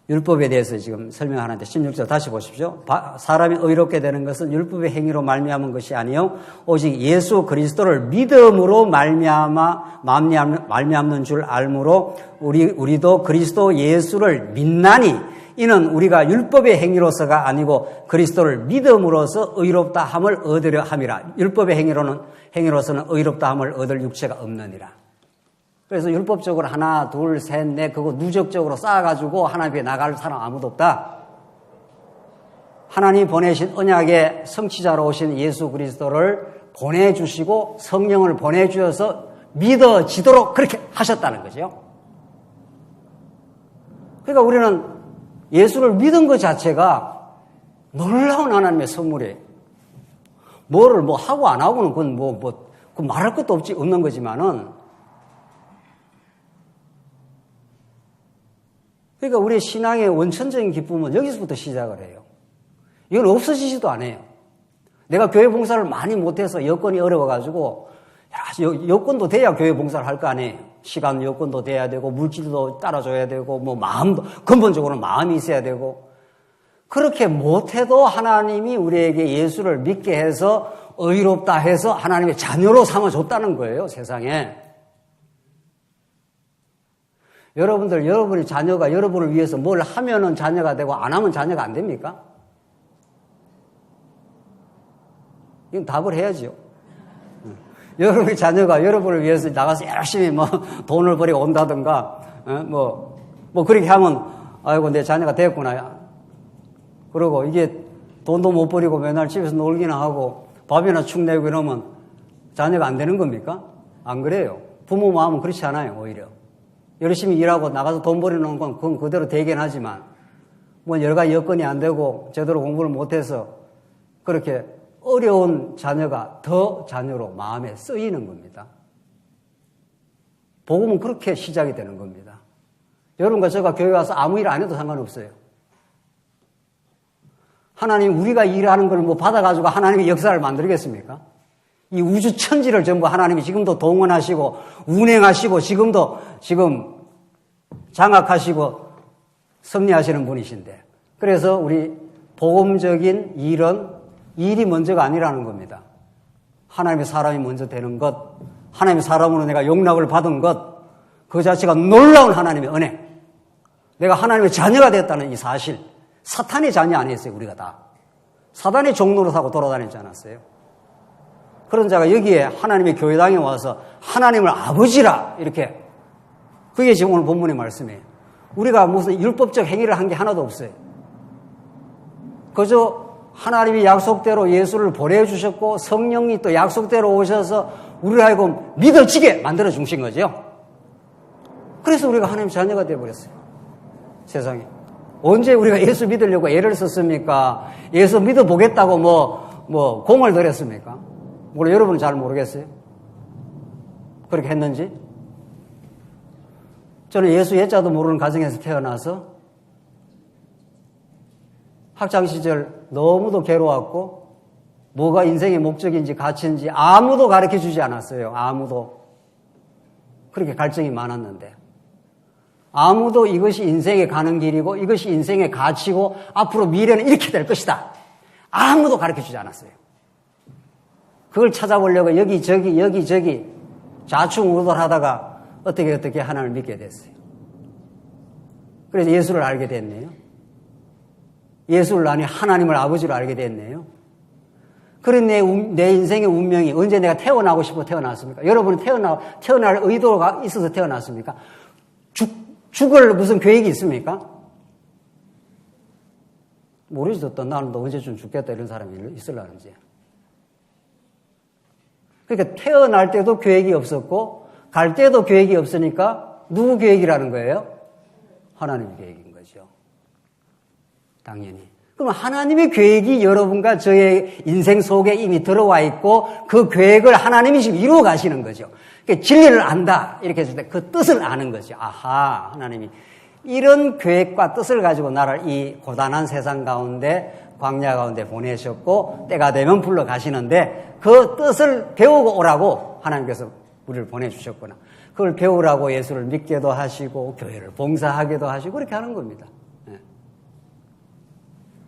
율법에 대해서 지금 설명하는데 16절 다시 보십시오. 사람이 의롭게 되는 것은 율법의 행위로 말미암은 것이 아니요 오직 예수 그리스도를 믿음으로 말미암는 줄 알므로 우리도 그리스도 예수를 믿나니 이는 우리가 율법의 행위로서가 아니고 그리스도를 믿음으로써 의롭다 함을 얻으려 함이라. 율법의 행위로서는 의롭다 함을 얻을 육체가 없느니라. 그래서 율법적으로 하나, 둘, 셋, 넷 그거 누적적으로 쌓아가지고 하나님 앞에 나갈 사람 아무도 없다. 하나님 보내신 언약의 성취자로 오신 예수 그리스도를 보내주시고 성령을 보내주셔서 믿어지도록 그렇게 하셨다는 거죠. 그러니까 우리는 예수를 믿은 것 자체가 놀라운 하나님의 선물이에요. 뭐를 뭐 하고 안 하고는 그건 말할 것도 없는 거지만은 그러니까 우리 신앙의 원천적인 기쁨은 여기서부터 시작을 해요. 이건 없어지지도 않아요. 내가 교회 봉사를 많이 못해서 여건이 어려워가지고 여건도 돼야 교회 봉사를 할 거 아니에요. 시간 여건도 돼야 되고 물질도 따라줘야 되고 뭐 마음도 근본적으로는 마음이 있어야 되고 그렇게 못해도 하나님이 우리에게 예수를 믿게 해서 의롭다 해서 하나님의 자녀로 삼아줬다는 거예요. 세상에. 여러분의 자녀가 여러분을 위해서 뭘 하면은 자녀가 되고 안 하면 자녀가 안 됩니까? 이건 답을 해야죠. 여러분의 자녀가 여러분을 위해서 나가서 열심히 뭐 돈을 벌여 온다든가, 뭐 그렇게 하면 아이고 내 자녀가 됐구나. 그러고 이게 돈도 못 벌이고 맨날 집에서 놀기나 하고 밥이나 축 내고 이러면 자녀가 안 되는 겁니까? 안 그래요. 부모 마음은 그렇지 않아요. 오히려. 열심히 일하고 나가서 돈 벌이는 건 그건 그대로 되긴 하지만 뭐 여러 가지 여건이 안 되고 제대로 공부를 못해서 그렇게 어려운 자녀가 더 자녀로 마음에 쓰이는 겁니다. 복음은 그렇게 시작이 되는 겁니다. 여러분과 제가 교회 와서 아무 일 안 해도 상관없어요. 하나님 우리가 일하는 걸 뭐 받아가지고 하나님의 역사를 만들겠습니까? 이 우주 천지를 전부 하나님이 지금도 동원하시고 운행하시고 지금 장악하시고 섭리하시는 분이신데, 그래서 우리 복음적인 일이 먼저가 아니라는 겁니다. 하나님의 사람이 먼저 되는 것, 하나님의 사람으로 내가 용납을 받은 것, 그 자체가 놀라운 하나님의 은혜, 내가 하나님의 자녀가 됐다는 이 사실. 사탄의 자녀 아니었어요. 우리가 다 사단의 종로로 사고 돌아다니지 않았어요. 그런 자가 여기에 하나님의 교회당에 와서 하나님을 아버지라 이렇게, 그게 지금 오늘 본문의 말씀이에요. 우리가 무슨 율법적 행위를 한 게 하나도 없어요. 그저 하나님이 약속대로 예수를 보내주셨고 성령이 또 약속대로 오셔서 우리를 하여금 믿어지게 만들어 주신 거죠. 그래서 우리가 하나님의 자녀가 되어버렸어요. 세상에 언제 우리가 예수 믿으려고 애를 썼습니까? 예수 믿어보겠다고 뭐 공을 들였습니까? 물론 여러분은 잘 모르겠어요. 그렇게 했는지. 저는 예수 예자도 모르는 가정에서 태어나서 학창시절 너무도 괴로웠고 뭐가 인생의 목적인지 가치인지 아무도 가르쳐주지 않았어요. 아무도. 그렇게 갈증이 많았는데 아무도 이것이 인생에 가는 길이고 이것이 인생의 가치고 앞으로 미래는 이렇게 될 것이다, 아무도 가르쳐주지 않았어요. 그걸 찾아보려고 여기저기 좌충우돌하다가 어떻게 하나님을 믿게 됐어요. 그래서 예수를 알게 됐네요. 예수를 아니 하나님을 아버지로 알게 됐네요. 그런 내 인생의 운명이 언제 내가 태어나고 싶어 태어났습니까? 여러분은 태어날 의도가 있어서 태어났습니까? 죽을 무슨 계획이 있습니까? 모르죠. 또 나는 또 언제쯤 죽겠다 이런 사람이 있으려는지. 그러니까 태어날 때도 계획이 없었고 갈 때도 계획이 없으니까 누구 계획이라는 거예요? 하나님의 계획인 거죠. 당연히. 그럼 하나님의 계획이 여러분과 저의 인생 속에 이미 들어와 있고 그 계획을 하나님이 지금 이루어 가시는 거죠. 그러니까 진리를 안다 이렇게 했을 때 그 뜻을 아는 거죠. 아하, 하나님이 이런 계획과 뜻을 가지고 나를 이 고단한 세상 가운데 광야 가운데 보내셨고 때가 되면 불러 가시는데 그 뜻을 배우고 오라고 하나님께서 우리를 보내주셨구나. 그걸 배우라고 예수를 믿게도 하시고 교회를 봉사하게도 하시고 그렇게 하는 겁니다.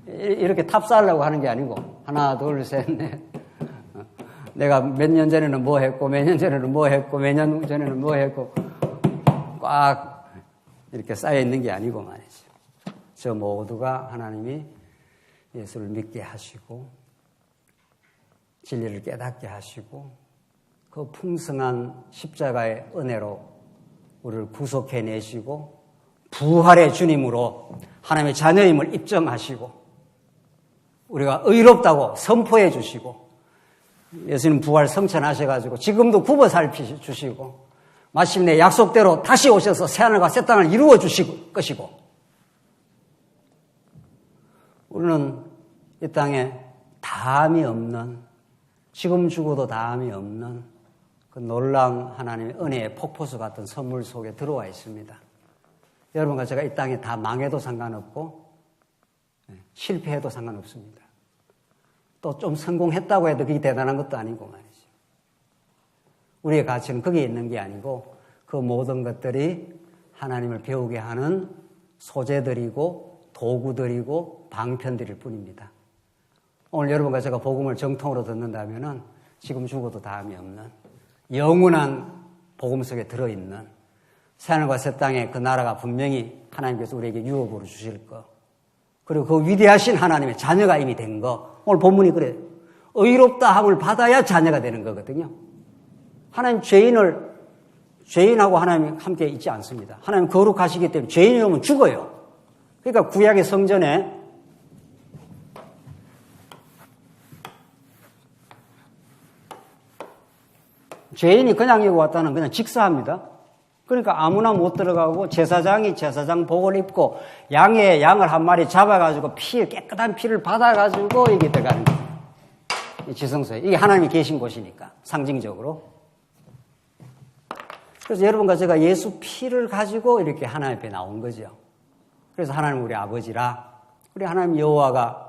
이렇게 탑사하려고 하는 게 아니고 하나 둘 셋 넷 내가 몇 년 전에는 뭐 했고 몇 년 전에는 뭐 했고 몇 년 전에는 뭐 했고 꽉 이렇게 쌓여 있는 게 아니고 말이죠. 저 모두가 하나님이 예수를 믿게 하시고 진리를 깨닫게 하시고 그 풍성한 십자가의 은혜로 우리를 구속해내시고 부활의 주님으로 하나님의 자녀임을 입증하시고 우리가 의롭다고 선포해 주시고 예수님 부활 성천하셔가지고 지금도 굽어 살피주시고 마침내 약속대로 다시 오셔서 새하늘과 새 땅을 이루어 주실 것이고 우리는 이 땅에 다함이 없는 지금 죽어도 다함이 없는 그 놀라운 하나님의 은혜의 폭포수 같은 선물 속에 들어와 있습니다. 여러분과 제가 이 땅에 다 망해도 상관없고 실패해도 상관없습니다. 또 좀 성공했다고 해도 그게 대단한 것도 아니고 말이죠. 우리의 가치는 거기에 있는 게 아니고 그 모든 것들이 하나님을 배우게 하는 소재들이고 도구들이고 방편들일 뿐입니다. 오늘 여러분과 제가 복음을 정통으로 듣는다면은 지금 죽어도 다함이 없는 영원한 복음 속에 들어있는 새하늘과 새 땅의 그 나라가 분명히 하나님께서 우리에게 유업으로 주실 것, 그리고 그 위대하신 하나님의 자녀가 이미 된 것. 오늘 본문이 그래요. 의롭다 함을 받아야 자녀가 되는 거거든요. 하나님 죄인하고 하나님 함께 있지 않습니다. 하나님 거룩하시기 때문에 죄인이 오면 죽어요. 그러니까 구약의 성전에 죄인이 그냥 여기 왔다는 그냥 직사합니다. 그러니까 아무나 못 들어가고 제사장이 제사장 복을 입고 양을 한 마리 잡아가지고 깨끗한 피를 받아가지고 이게 들어가는 거예요. 지성소에. 이게 하나님이 계신 곳이니까 상징적으로. 그래서 여러분과 제가 예수 피를 가지고 이렇게 하나님 앞에 나온 거죠. 그래서 하나님 우리 아버지라 우리 하나님 여호와가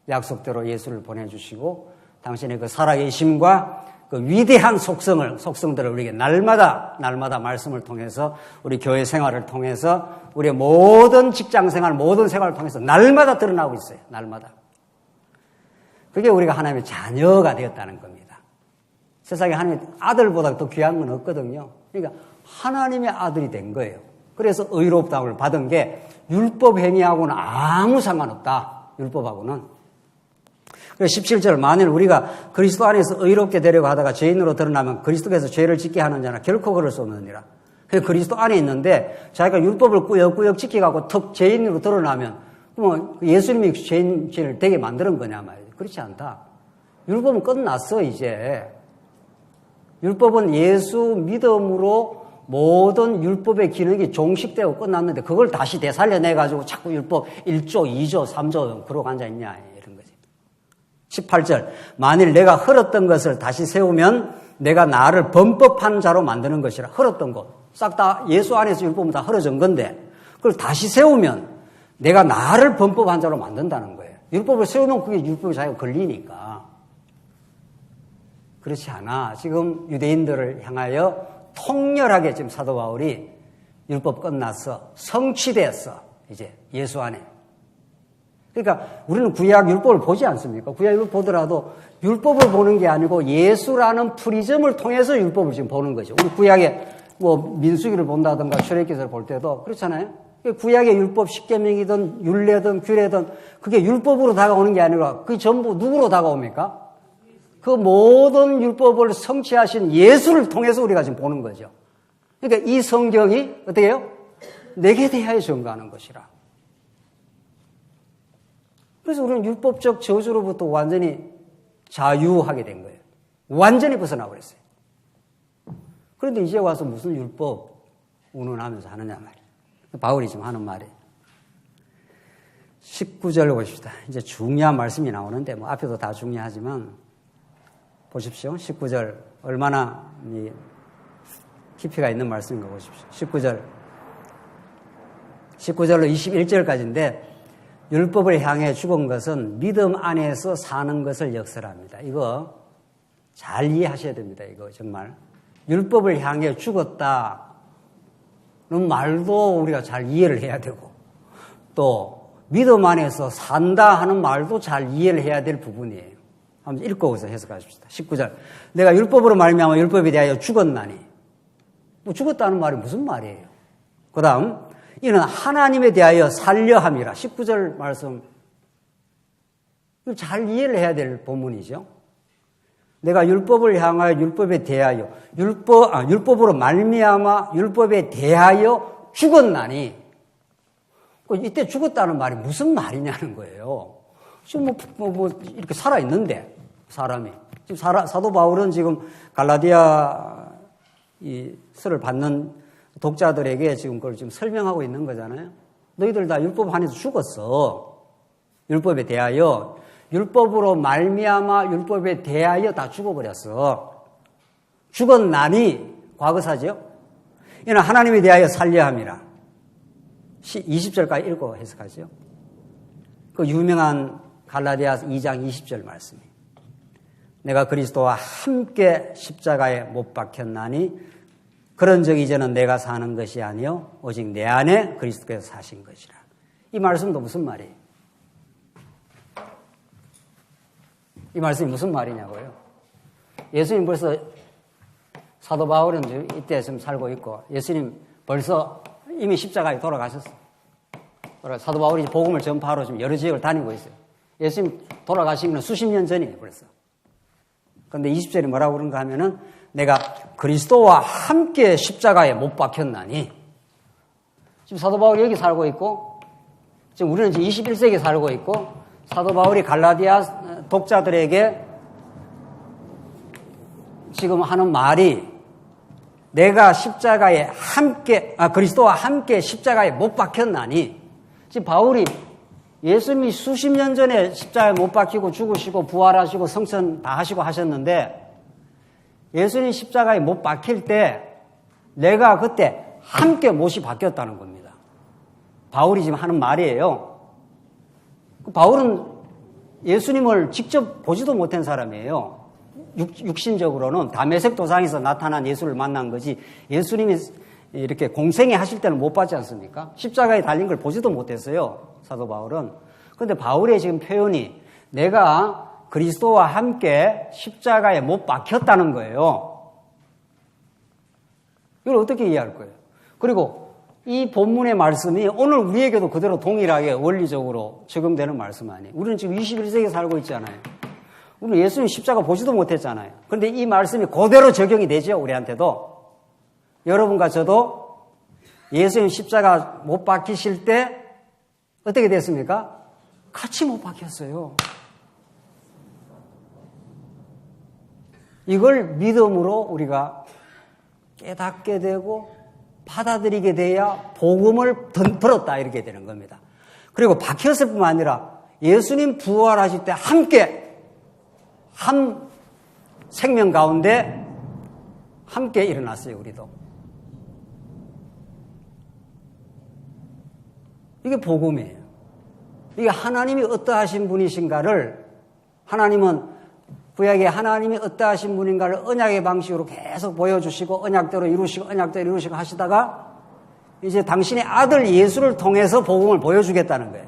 약속대로 예수를 보내주시고 당신의 그 살아계심과 그 위대한 속성들을 우리에게 날마다 말씀을 통해서 우리 교회 생활을 통해서 우리의 모든 직장 생활, 모든 생활을 통해서 날마다 드러나고 있어요. 날마다. 그게 우리가 하나님의 자녀가 되었다는 겁니다. 세상에 하나님의 아들보다 더 귀한 건 없거든요. 그러니까 하나님의 아들이 된 거예요. 그래서 의롭다움을 받은 게 율법 행위하고는 아무 상관없다. 율법하고는. 그래서 17절 만일 우리가 그리스도 안에서 의롭게 되려고 하다가 죄인으로 드러나면 그리스도께서 죄를 짓게 하는 자나 결코 그럴 수 없느니라. 그리스도 안에 있는데 자기가 율법을 꾸역꾸역 지켜가고 턱 죄인으로 드러나면 뭐 예수님이 죄인을 되게 만드는 거냐 말이에요. 그렇지 않다. 율법은 끝났어 이제. 율법은 예수 믿음으로 모든 율법의 기능이 종식되고 끝났는데 그걸 다시 되살려내가지고 자꾸 율법 1조, 2조, 3조 그러고 앉아있냐 이런 거지. 18절 만일 내가 헐었던 것을 다시 세우면 내가 나를 범법한 자로 만드는 것이라. 헐었던 것 싹 다 예수 안에서 율법은 다 헐어진 건데 그걸 다시 세우면 내가 나를 범법한 자로 만든다는 거예요. 율법을 세우면 그게 율법이 자기가 걸리니까. 그렇지 않아. 지금 유대인들을 향하여 통렬하게 지금 사도 바울이 율법 끝났어. 성취됐어. 이제 예수 안에. 그러니까 우리는 구약 율법을 보지 않습니까? 구약 율법 보더라도 율법을 보는 게 아니고 예수라는 프리즘을 통해서 율법을 지금 보는 거죠. 우리 구약에 뭐 민수기를 본다든가 출애굽기서를 볼 때도 그렇잖아요. 구약의 율법 10계명이든 율례든 규례든 그게 율법으로 다가오는 게 아니라 그게 전부 누구로 다가옵니까? 그 모든 율법을 성취하신 예수를 통해서 우리가 지금 보는 거죠. 그러니까 이 성경이 어떻게 해요? 내게 대하여 증거하는 것이라. 그래서 우리는 율법적 저주로부터 완전히 자유하게 된 거예요. 완전히 벗어나 버렸어요. 그런데 이제 와서 무슨 율법 운운하면서 하느냐 말이에요. 바울이 지금 하는 말이에요. 19절 보십시다. 이제 중요한 말씀이 나오는데 뭐 앞에도 다 중요하지만 보십시오. 19절 얼마나 깊이가 있는 말씀인가 보십시오. 19절로 21절까지인데 율법을 향해 죽은 것은 믿음 안에서 사는 것을 역설합니다. 이거 잘 이해하셔야 됩니다. 이거 정말. 율법을 향해 죽었다는 말도 우리가 잘 이해를 해야 되고 또 믿음 안에서 산다 하는 말도 잘 이해를 해야 될 부분이에요. 한번 읽고서 해석하십시다. 19절. 내가 율법으로 말미암아 율법에 대하여 죽었나니. 뭐 죽었다는 말이 무슨 말이에요? 그 다음 이는 하나님에 대하여 살려함이라. 19절 말씀. 잘 이해를 해야 될 본문이죠. 내가 율법을 향하여 율법에 대하여 율법으로 말미암아 율법에 대하여 죽었나니. 이때 죽었다는 말이 무슨 말이냐는 거예요. 지금 이렇게 살아있는데, 사람이. 지금 사도 바울은 지금 갈라디아 이 설을 받는 독자들에게 지금 그걸 지금 설명하고 있는 거잖아요. 너희들 다 율법 안에서 죽었어. 율법에 대하여. 율법으로 말미암아 율법에 대하여 다 죽어버렸어. 죽었나니, 과거사죠. 이는 하나님에 대하여 살려함이라. 20절까지 읽고 해석하죠. 그 유명한 갈라디아서 2장 20절 말씀이. 내가 그리스도와 함께 십자가에 못 박혔나니 그런즉 이제는 내가 사는 것이 아니요 오직 내 안에 그리스도께서 사신 것이라. 이 말씀도 무슨 말이에요? 이 말씀이 무슨 말이냐고요? 예수님 벌써 사도 바울은 이때 지금 살고 있고 예수님 벌써 이미 십자가에 돌아가셨어요. 사도 바울이 복음을 전파하러 지금 여러 지역을 다니고 있어요. 예수님 돌아가신 건 수십 년 전이에요, 벌써. 그런데 20절이 뭐라고 그런가 하면은 내가 그리스도와 함께 십자가에 못 박혔나니. 지금 사도 바울이 여기 살고 있고 지금 우리는 지금 21세기에 살고 있고 사도 바울이 갈라디아 독자들에게 지금 하는 말이 내가 십자가에 그리스도와 함께 십자가에 못 박혔나니. 지금 바울이 예수님이 수십 년 전에 십자가에 못 박히고 죽으시고 부활하시고 성천 다 하시고 하셨는데 예수님 십자가에 못 박힐 때 내가 그때 함께 못이 박혔다는 겁니다. 바울이 지금 하는 말이에요. 바울은 예수님을 직접 보지도 못한 사람이에요. 육신적으로는 다메섹 도상에서 나타난 예수를 만난 거지 예수님이 이렇게 공생애 하실 때는 못 봤지 않습니까? 십자가에 달린 걸 보지도 못했어요. 사도 바울은. 그런데 바울의 지금 표현이 내가 그리스도와 함께 십자가에 못 박혔다는 거예요. 이걸 어떻게 이해할 거예요? 그리고 이 본문의 말씀이 오늘 우리에게도 그대로 동일하게 원리적으로 적용되는 말씀 아니에요. 우리는 지금 21세기에 살고 있잖아요. 우리는 예수님 십자가 보지도 못했잖아요. 그런데 이 말씀이 그대로 적용이 되죠, 우리한테도. 여러분과 저도 예수님 십자가 못 박히실 때 어떻게 됐습니까? 같이 못 박혔어요. 이걸 믿음으로 우리가 깨닫게 되고 받아들이게 돼야 복음을 들었다 이렇게 되는 겁니다. 그리고 박혔을 뿐만 아니라 예수님 부활하실 때 함께 한 생명 가운데 함께 일어났어요, 우리도. 이게 복음이에요. 이게 하나님이 어떠하신 분이신가를 하나님은 구약에 하나님이 어떠하신 분인가를 언약의 방식으로 계속 보여주시고 언약대로 이루시고 하시다가 이제 당신의 아들 예수를 통해서 복음을 보여주겠다는 거예요.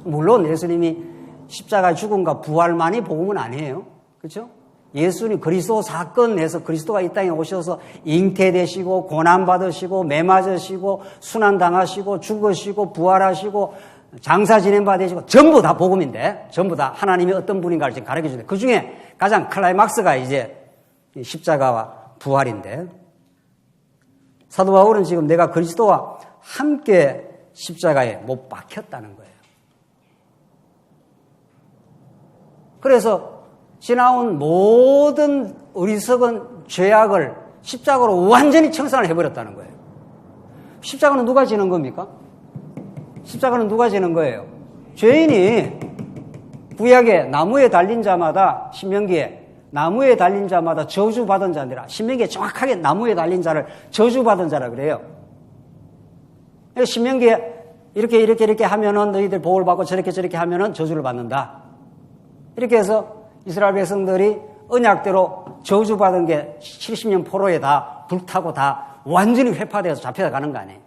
물론 예수님이 십자가 죽음과 부활만이 복음은 아니에요. 그렇죠? 예수님 그리스도 사건 내에서 그리스도가 이 땅에 오셔서 잉태되시고 고난받으시고 매맞으시고 순환당하시고 죽으시고 부활하시고 장사 지낸 바 되시고 전부 다 복음인데 전부 다 하나님이 어떤 분인가를 지금 가르쳐 주는데 그중에 가장 클라이막스가 이제 십자가와 부활인데 사도 바울은 지금 내가 그리스도와 함께 십자가에 못 박혔다는 거예요. 그래서 지나온 모든 어리석은 죄악을 십자가로 완전히 청산을 해버렸다는 거예요. 십자가는 누가 지는 겁니까? 십자가는 누가 지는 거예요? 죄인이 구약에 나무에 달린 자마다 신명기에 나무에 달린 자마다 저주받은 자니라. 신명기에 정확하게 나무에 달린 자를 저주받은 자라 그래요. 신명기에 이렇게 하면은 너희들 복을 받고 저렇게 하면은 저주를 받는다. 이렇게 해서 이스라엘 백성들이 언약대로 저주받은 게 70년 포로에 다 불타고 다 완전히 회파되어서 잡혀가는 거 아니에요.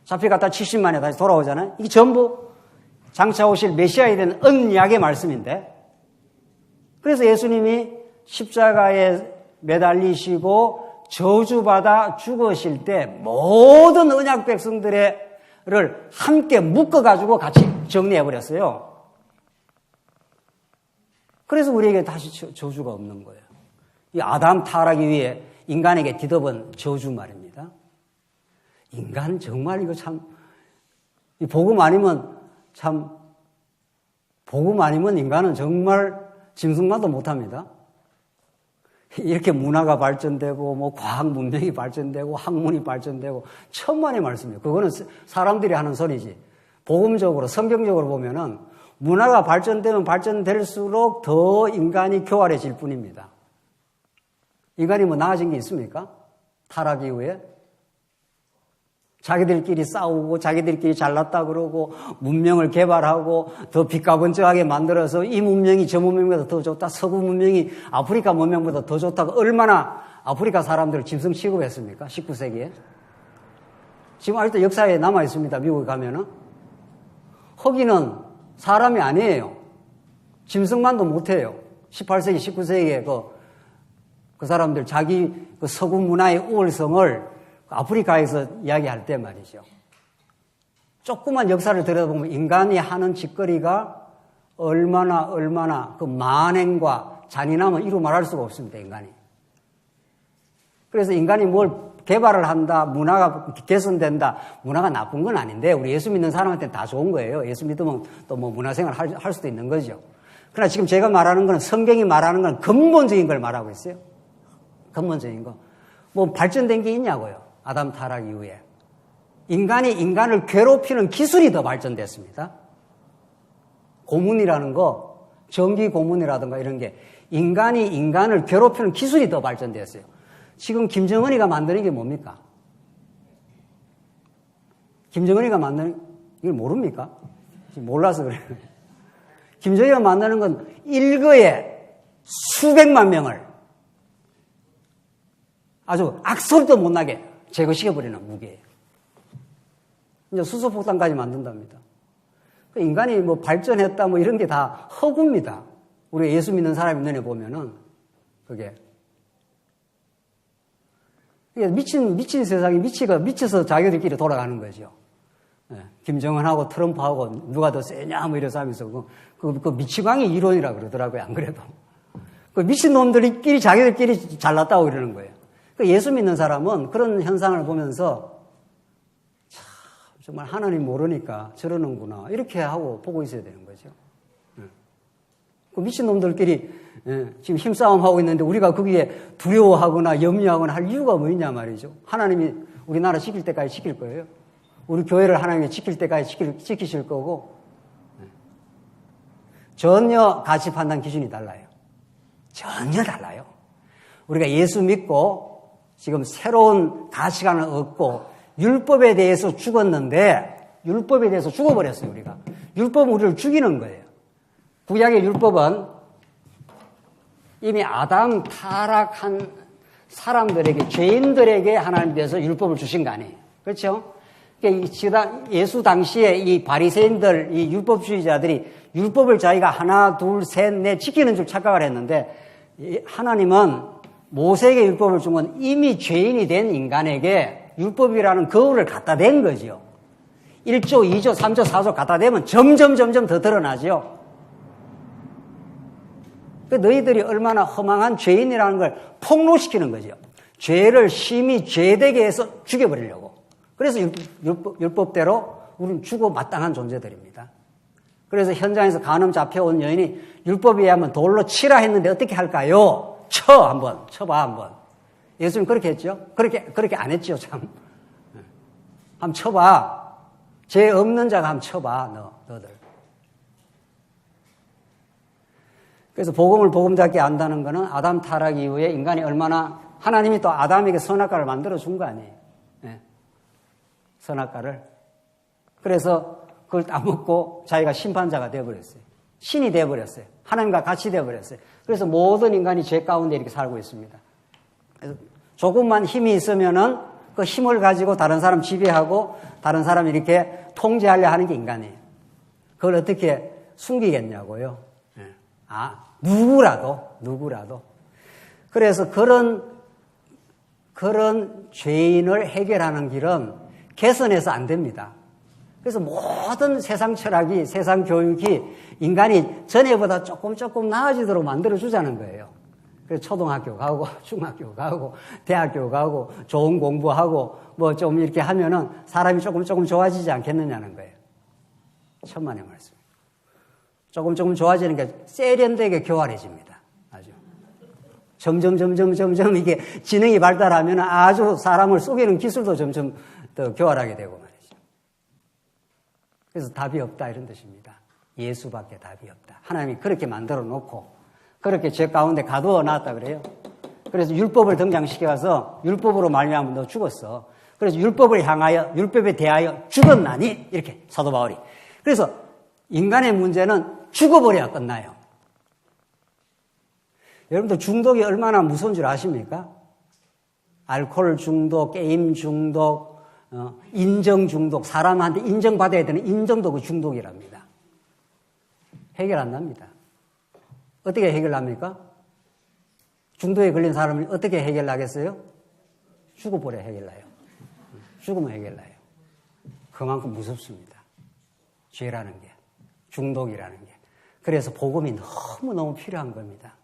잡혀갔다 70만에 다시 돌아오잖아요. 이게 전부 장차 오실 메시아에 대한 언약의 말씀인데 그래서 예수님이 십자가에 매달리시고 저주받아 죽으실 때 모든 언약 백성들을 함께 묶어가지고 같이 정리해버렸어요. 그래서 우리에게 다시 저주가 없는 거예요. 이 아담 타락이 위해 인간에게 뒤덮은 저주 말입니다. 인간 정말 이거 참, 이 복음 아니면 인간은 정말 짐승만도 못합니다. 이렇게 문화가 발전되고, 과학 문명이 발전되고, 학문이 발전되고, 천만의 말씀이에요. 그거는 사람들이 하는 소리지. 복음적으로, 성경적으로 보면은, 문화가 발전되면 발전될수록 더 인간이 교활해질 뿐입니다. 인간이 나아진 게 있습니까? 타락 이후에? 자기들끼리 싸우고 자기들끼리 잘났다 그러고 문명을 개발하고 더 빛가번쩍하게 만들어서 이 문명이 저 문명보다 더 좋다. 서구 문명이 아프리카 문명보다 더 좋다고 얼마나 아프리카 사람들을 짐승 취급했습니까? 19세기에. 지금 아직도 역사에 남아 있습니다. 미국에 가면은. 흑인은 사람이 아니에요. 짐승만도 못해요. 18세기, 19세기에 그 사람들 자기 그 서구 문화의 우월성을 아프리카에서 이야기할 때 말이죠. 조그만 역사를 들여다보면 인간이 하는 짓거리가 얼마나 그 만행과 잔인함을 이루 말할 수가 없습니다, 인간이. 그래서 인간이 뭘 개발을 한다, 문화가 개선된다, 문화가 나쁜 건 아닌데, 우리 예수 믿는 사람한테는 다 좋은 거예요. 예수 믿으면 또 문화생활 할 수도 있는 거죠. 그러나 지금 제가 말하는 건 성경이 말하는 건 근본적인 걸 말하고 있어요. 근본적인 거. 뭐 발전된 게 있냐고요. 아담 타락 이후에. 인간이 인간을 괴롭히는 기술이 더 발전됐습니다. 고문이라는 거, 전기 고문이라든가 이런 게 인간이 인간을 괴롭히는 기술이 더 발전됐어요. 지금 김정은이가 만드는 게 뭡니까? 김정은이가 만드는, 이걸 모릅니까? 몰라서 그래요. 김정은이가 만드는 건 일거에 수백만 명을 아주 악소리도 못 나게 제거시켜버리는 무기예요. 이제 수소폭탄까지 만든답니다. 인간이 뭐 발전했다 뭐 이런 게 다 허구입니다. 우리 예수 믿는 사람이 눈에 보면은 그게 미친 세상이 미쳐서 자기들끼리 돌아가는 거죠. 예, 김정은하고 트럼프하고 누가 더 세냐 뭐 이래서 하면서 그 미치광이 이론이라 그러더라고요. 안 그래도 그 미친 놈들끼리 자기들끼리 잘났다고 그러는 거예요. 그 예수 믿는 사람은 그런 현상을 보면서 참 정말 하나님 모르니까 저러는구나 이렇게 하고 보고 있어야 되는 거죠. 그 미친 놈들끼리 지금 힘싸움하고 있는데 우리가 거기에 두려워하거나 염려하거나 할 이유가 뭐 있냐 말이죠. 하나님이 우리나라 지킬 때까지 지킬 거예요. 우리 교회를 하나님이 지킬 때까지 지키실 거고 전혀 가치 판단 기준이 달라요. 전혀 달라요. 우리가 예수 믿고 지금 새로운 가치관을 얻고 율법에 대해서 죽었는데 율법에 대해서 죽어버렸어요. 우리가. 율법은 우리를 죽이는 거예요. 구약의 율법은 이미 아담 타락한 사람들에게 죄인들에게 하나님께서 율법을 주신 거 아니에요. 그렇죠? 예수 당시에 이 바리새인들, 이 율법주의자들이 율법을 자기가 하나, 둘, 셋, 넷 지키는 줄 착각을 했는데 하나님은 모세에게 율법을 준 건 이미 죄인이 된 인간에게 율법이라는 거울을 갖다 댄 거죠. 1조, 2조, 3조, 4조 갖다 대면 점점 더 드러나죠. 너희들이 얼마나 허망한 죄인이라는 걸 폭로시키는 거죠. 죄를 심히 죄되게 해서 죽여버리려고. 그래서 율법대로 우리는 죽어 마땅한 존재들입니다. 그래서 현장에서 간음 잡혀온 여인이 율법에 의하면 돌로 치라 했는데 어떻게 할까요? 쳐봐 한번. 예수님 그렇게 했죠? 그렇게 안 했죠, 참. 한번 쳐봐. 죄 없는 자가 한번 쳐봐, 너들. 그래서 복음을 복음답게 안다는 거는 아담 타락 이후에 인간이 얼마나 하나님이 또 아담에게 선악과를 만들어 준 거 아니에요. 네. 선악과를. 그래서 그걸 따먹고 자기가 심판자가 되어버렸어요. 신이 되어버렸어요. 하나님과 같이 되어버렸어요. 그래서 모든 인간이 죄 가운데 이렇게 살고 있습니다. 그래서 조금만 힘이 있으면은 그 힘을 가지고 다른 사람 지배하고 다른 사람 이렇게 통제하려 하는 게 인간이에요. 그걸 어떻게 숨기겠냐고요. 누구라도. 그래서 그런 죄인을 해결하는 길은 개선해서 안 됩니다. 그래서 모든 세상 철학이, 세상 교육이 인간이 전에보다 조금 나아지도록 만들어주자는 거예요. 그래서 초등학교 가고, 중학교 가고, 대학교 가고, 좋은 공부하고, 뭐 좀 이렇게 하면은 사람이 조금 좋아지지 않겠느냐는 거예요. 천만의 말씀. 조금 좋아지는 게 세련되게 교활해집니다. 아주. 점점 이게 지능이 발달하면 아주 사람을 속이는 기술도 점점 더 교활하게 되고 말이죠. 그래서 답이 없다 이런 뜻입니다. 예수밖에 답이 없다. 하나님이 그렇게 만들어 놓고 그렇게 죄 가운데 가두어 놨다 그래요. 그래서 율법을 등장시켜서 율법으로 말미암아 너 죽었어. 그래서 율법에 대하여 죽었나니 이렇게 사도 바울이. 그래서 인간의 문제는 죽어버려야 끝나요. 여러분들 중독이 얼마나 무서운 줄 아십니까? 알코올 중독, 게임 중독, 인정 중독, 사람한테 인정받아야 되는 인정도 그 중독이랍니다. 해결 안 납니다. 어떻게 해결합니까? 중독에 걸린 사람이 어떻게 해결하겠어요? 죽어버려야 해결나요. 죽으면 해결나요. 그만큼 무섭습니다. 죄라는 게, 중독이라는 게. 그래서 복음이 너무너무 필요한 겁니다.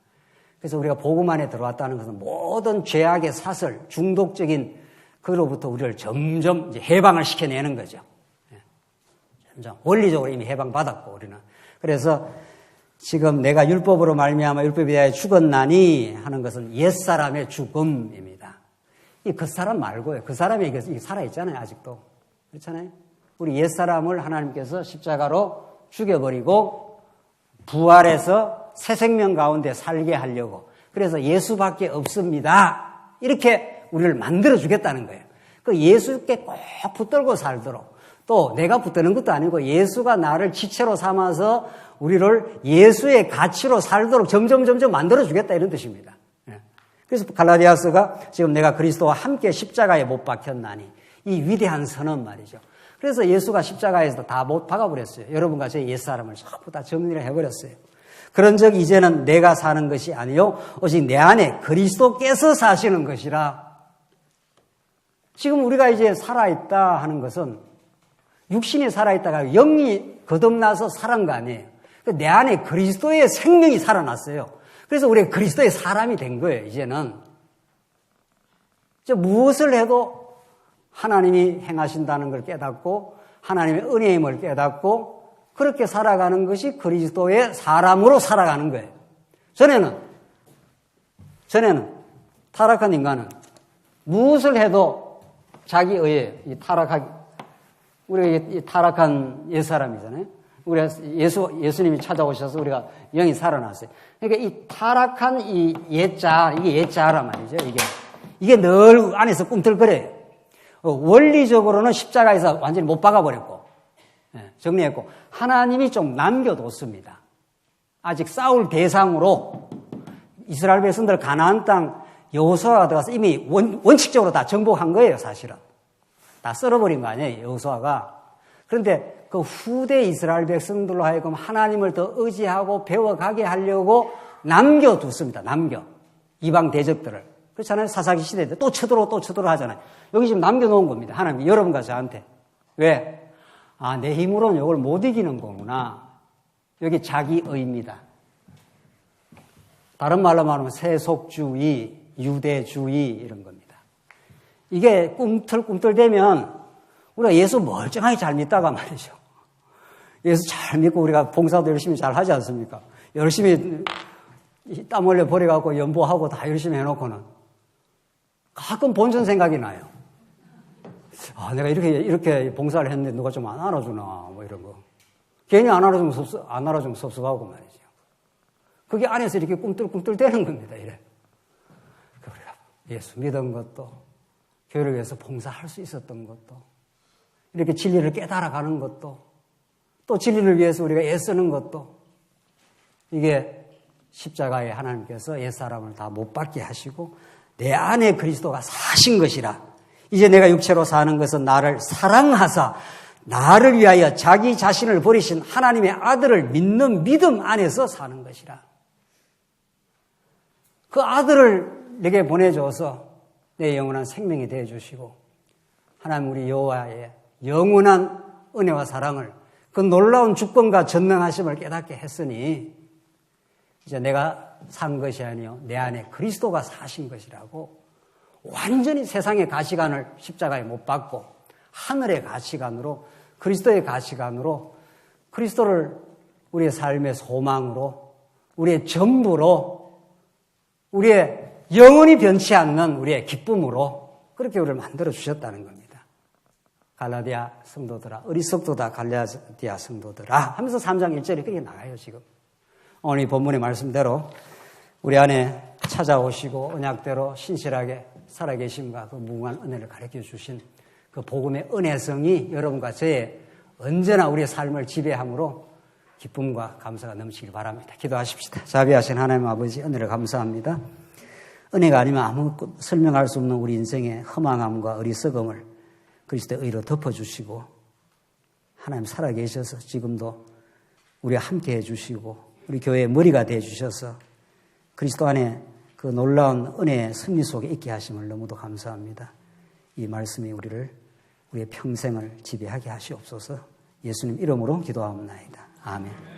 그래서 우리가 복음 안에 들어왔다는 것은 모든 죄악의 사슬, 중독적인 그로부터 우리를 점점 이제 해방을 시켜내는 거죠. 점점 원리적으로 이미 해방받았고 우리는. 그래서 지금 내가 율법으로 말미암아 율법에 대하여 죽었나니 하는 것은 옛사람의 죽음입니다. 이 그 사람 말고요. 그 사람이 이게 살아있잖아요. 아직도. 그렇잖아요. 우리 옛사람을 하나님께서 십자가로 죽여버리고 부활해서 새 생명 가운데 살게 하려고. 그래서 예수밖에 없습니다. 이렇게 우리를 만들어주겠다는 거예요. 그 예수께 꼭 붙들고 살도록. 또 내가 붙드는 것도 아니고 예수가 나를 지체로 삼아서 우리를 예수의 가치로 살도록 점점 만들어주겠다 이런 뜻입니다. 그래서 갈라디아서가 지금 내가 그리스도와 함께 십자가에 못 박혔나니 이 위대한 선언 말이죠. 그래서 예수가 십자가에서 다 못 박아버렸어요. 여러분과 제 옛사람을 전부 다 정리를 해버렸어요. 그런즉 이제는 내가 사는 것이 아니요 오직 내 안에 그리스도께서 사시는 것이라. 지금 우리가 이제 살아있다 하는 것은 육신이 살아있다가 영이 거듭나서 살아난 거 아니에요. 내 안에 그리스도의 생명이 살아났어요. 그래서 우리가 그리스도의 사람이 된 거예요. 이제는 이제 무엇을 해도 하나님이 행하신다는 걸 깨닫고 하나님의 은혜임을 깨닫고 그렇게 살아가는 것이 그리스도의 사람으로 살아가는 거예요. 전에는 타락한 인간은 무엇을 해도 자기 의에 우리가 이 타락한 옛사람이잖아요. 우리가 예수님이 찾아오셔서 우리가 영이 살아났어요. 그러니까 이 타락한 이 옛자, 이게 옛자란 말이죠. 이게 늘 안에서 꿈틀거려요. 원리적으로는 십자가에서 완전히 못 박아버렸고, 정리했고, 하나님이 좀 남겨뒀습니다. 아직 싸울 대상으로 이스라엘 백성들 가나안 땅 여호수아가 들어가서 이미 원칙적으로 다 정복한 거예요, 사실은. 다 썰어버린 거 아니에요, 여호수아가. 그런데 그 후대 이스라엘 백성들로 하여금 하나님을 더 의지하고 배워가게 하려고 남겨뒀습니다. 이방 대적들을. 그렇잖아요. 사사기 시대 때 또 쳐들어 하잖아요. 여기 지금 남겨놓은 겁니다. 하나님이 여러분과 저한테. 왜? 내 힘으로는 이걸 못 이기는 거구나. 여기 자기의입니다. 다른 말로 말하면 세속주의, 유대주의 이런 겁니다. 이게 꿈틀꿈틀대면 우리가 예수 멀쩡하게 잘 믿다가 말이죠. 예수 잘 믿고 우리가 봉사도 열심히 잘 하지 않습니까? 열심히 땀 흘려 버려갖고 연보하고 다 열심히 해놓고는 가끔 본전 생각이 나요. 내가 이렇게 봉사를 했는데 누가 좀 안 알아주나, 뭐 이런 거. 괜히 안 알아주면 섭섭하고 말이죠. 그게 안에서 이렇게 꿈틀꿈틀 대는 겁니다, 이래. 우리가 예수 믿은 것도, 교회를 위해서 봉사할 수 있었던 것도, 이렇게 진리를 깨달아가는 것도, 또 진리를 위해서 우리가 애쓰는 것도, 이게 십자가에 하나님께서 옛사람을 다 못 박게 하시고 내 안에 그리스도가 사신 것이라. 이제 내가 육체로 사는 것은 나를 사랑하사 나를 위하여 자기 자신을 버리신 하나님의 아들을 믿는 믿음 안에서 사는 것이라. 그 아들을 내게 보내줘서 내 영원한 생명이 되어주시고 하나님 우리 여호와의 영원한 은혜와 사랑을 그 놀라운 주권과 전능하심을 깨닫게 했으니 이제 내가 산 것이 아니요 내 안에 그리스도가 사신 것이라고 완전히 세상의 가치관을 십자가에 못 박고 하늘의 가치관으로 그리스도의 가치관으로 그리스도를 우리의 삶의 소망으로 우리의 전부로 우리의 영원히 변치 않는 우리의 기쁨으로 그렇게 우리를 만들어 주셨다는 겁니다. 갈라디아 성도들아 어리석도다 갈라디아 성도들아 하면서 3장 1절이 그렇게 나가요 지금. 오늘 이 본문의 말씀대로 우리 안에 찾아오시고 언약대로 신실하게 살아계심과 그 무궁한 은혜를 가르쳐 주신 그 복음의 은혜성이 여러분과 저의 언제나 우리의 삶을 지배함으로 기쁨과 감사가 넘치길 바랍니다. 기도하십시다. 자비하신 하나님 아버지 은혜를 감사합니다. 은혜가 아니면 아무 설명할 수 없는 우리 인생의 허망함과 어리석음을 그리스도의 의로 덮어주시고 하나님 살아계셔서 지금도 우리와 함께 해주시고 우리 교회의 머리가 되어주셔서 그리스도 안에 그 놀라운 은혜의 승리 속에 있게 하심을 너무도 감사합니다. 이 말씀이 우리의 평생을 지배하게 하시옵소서. 예수님 이름으로 기도하옵나이다. 아멘.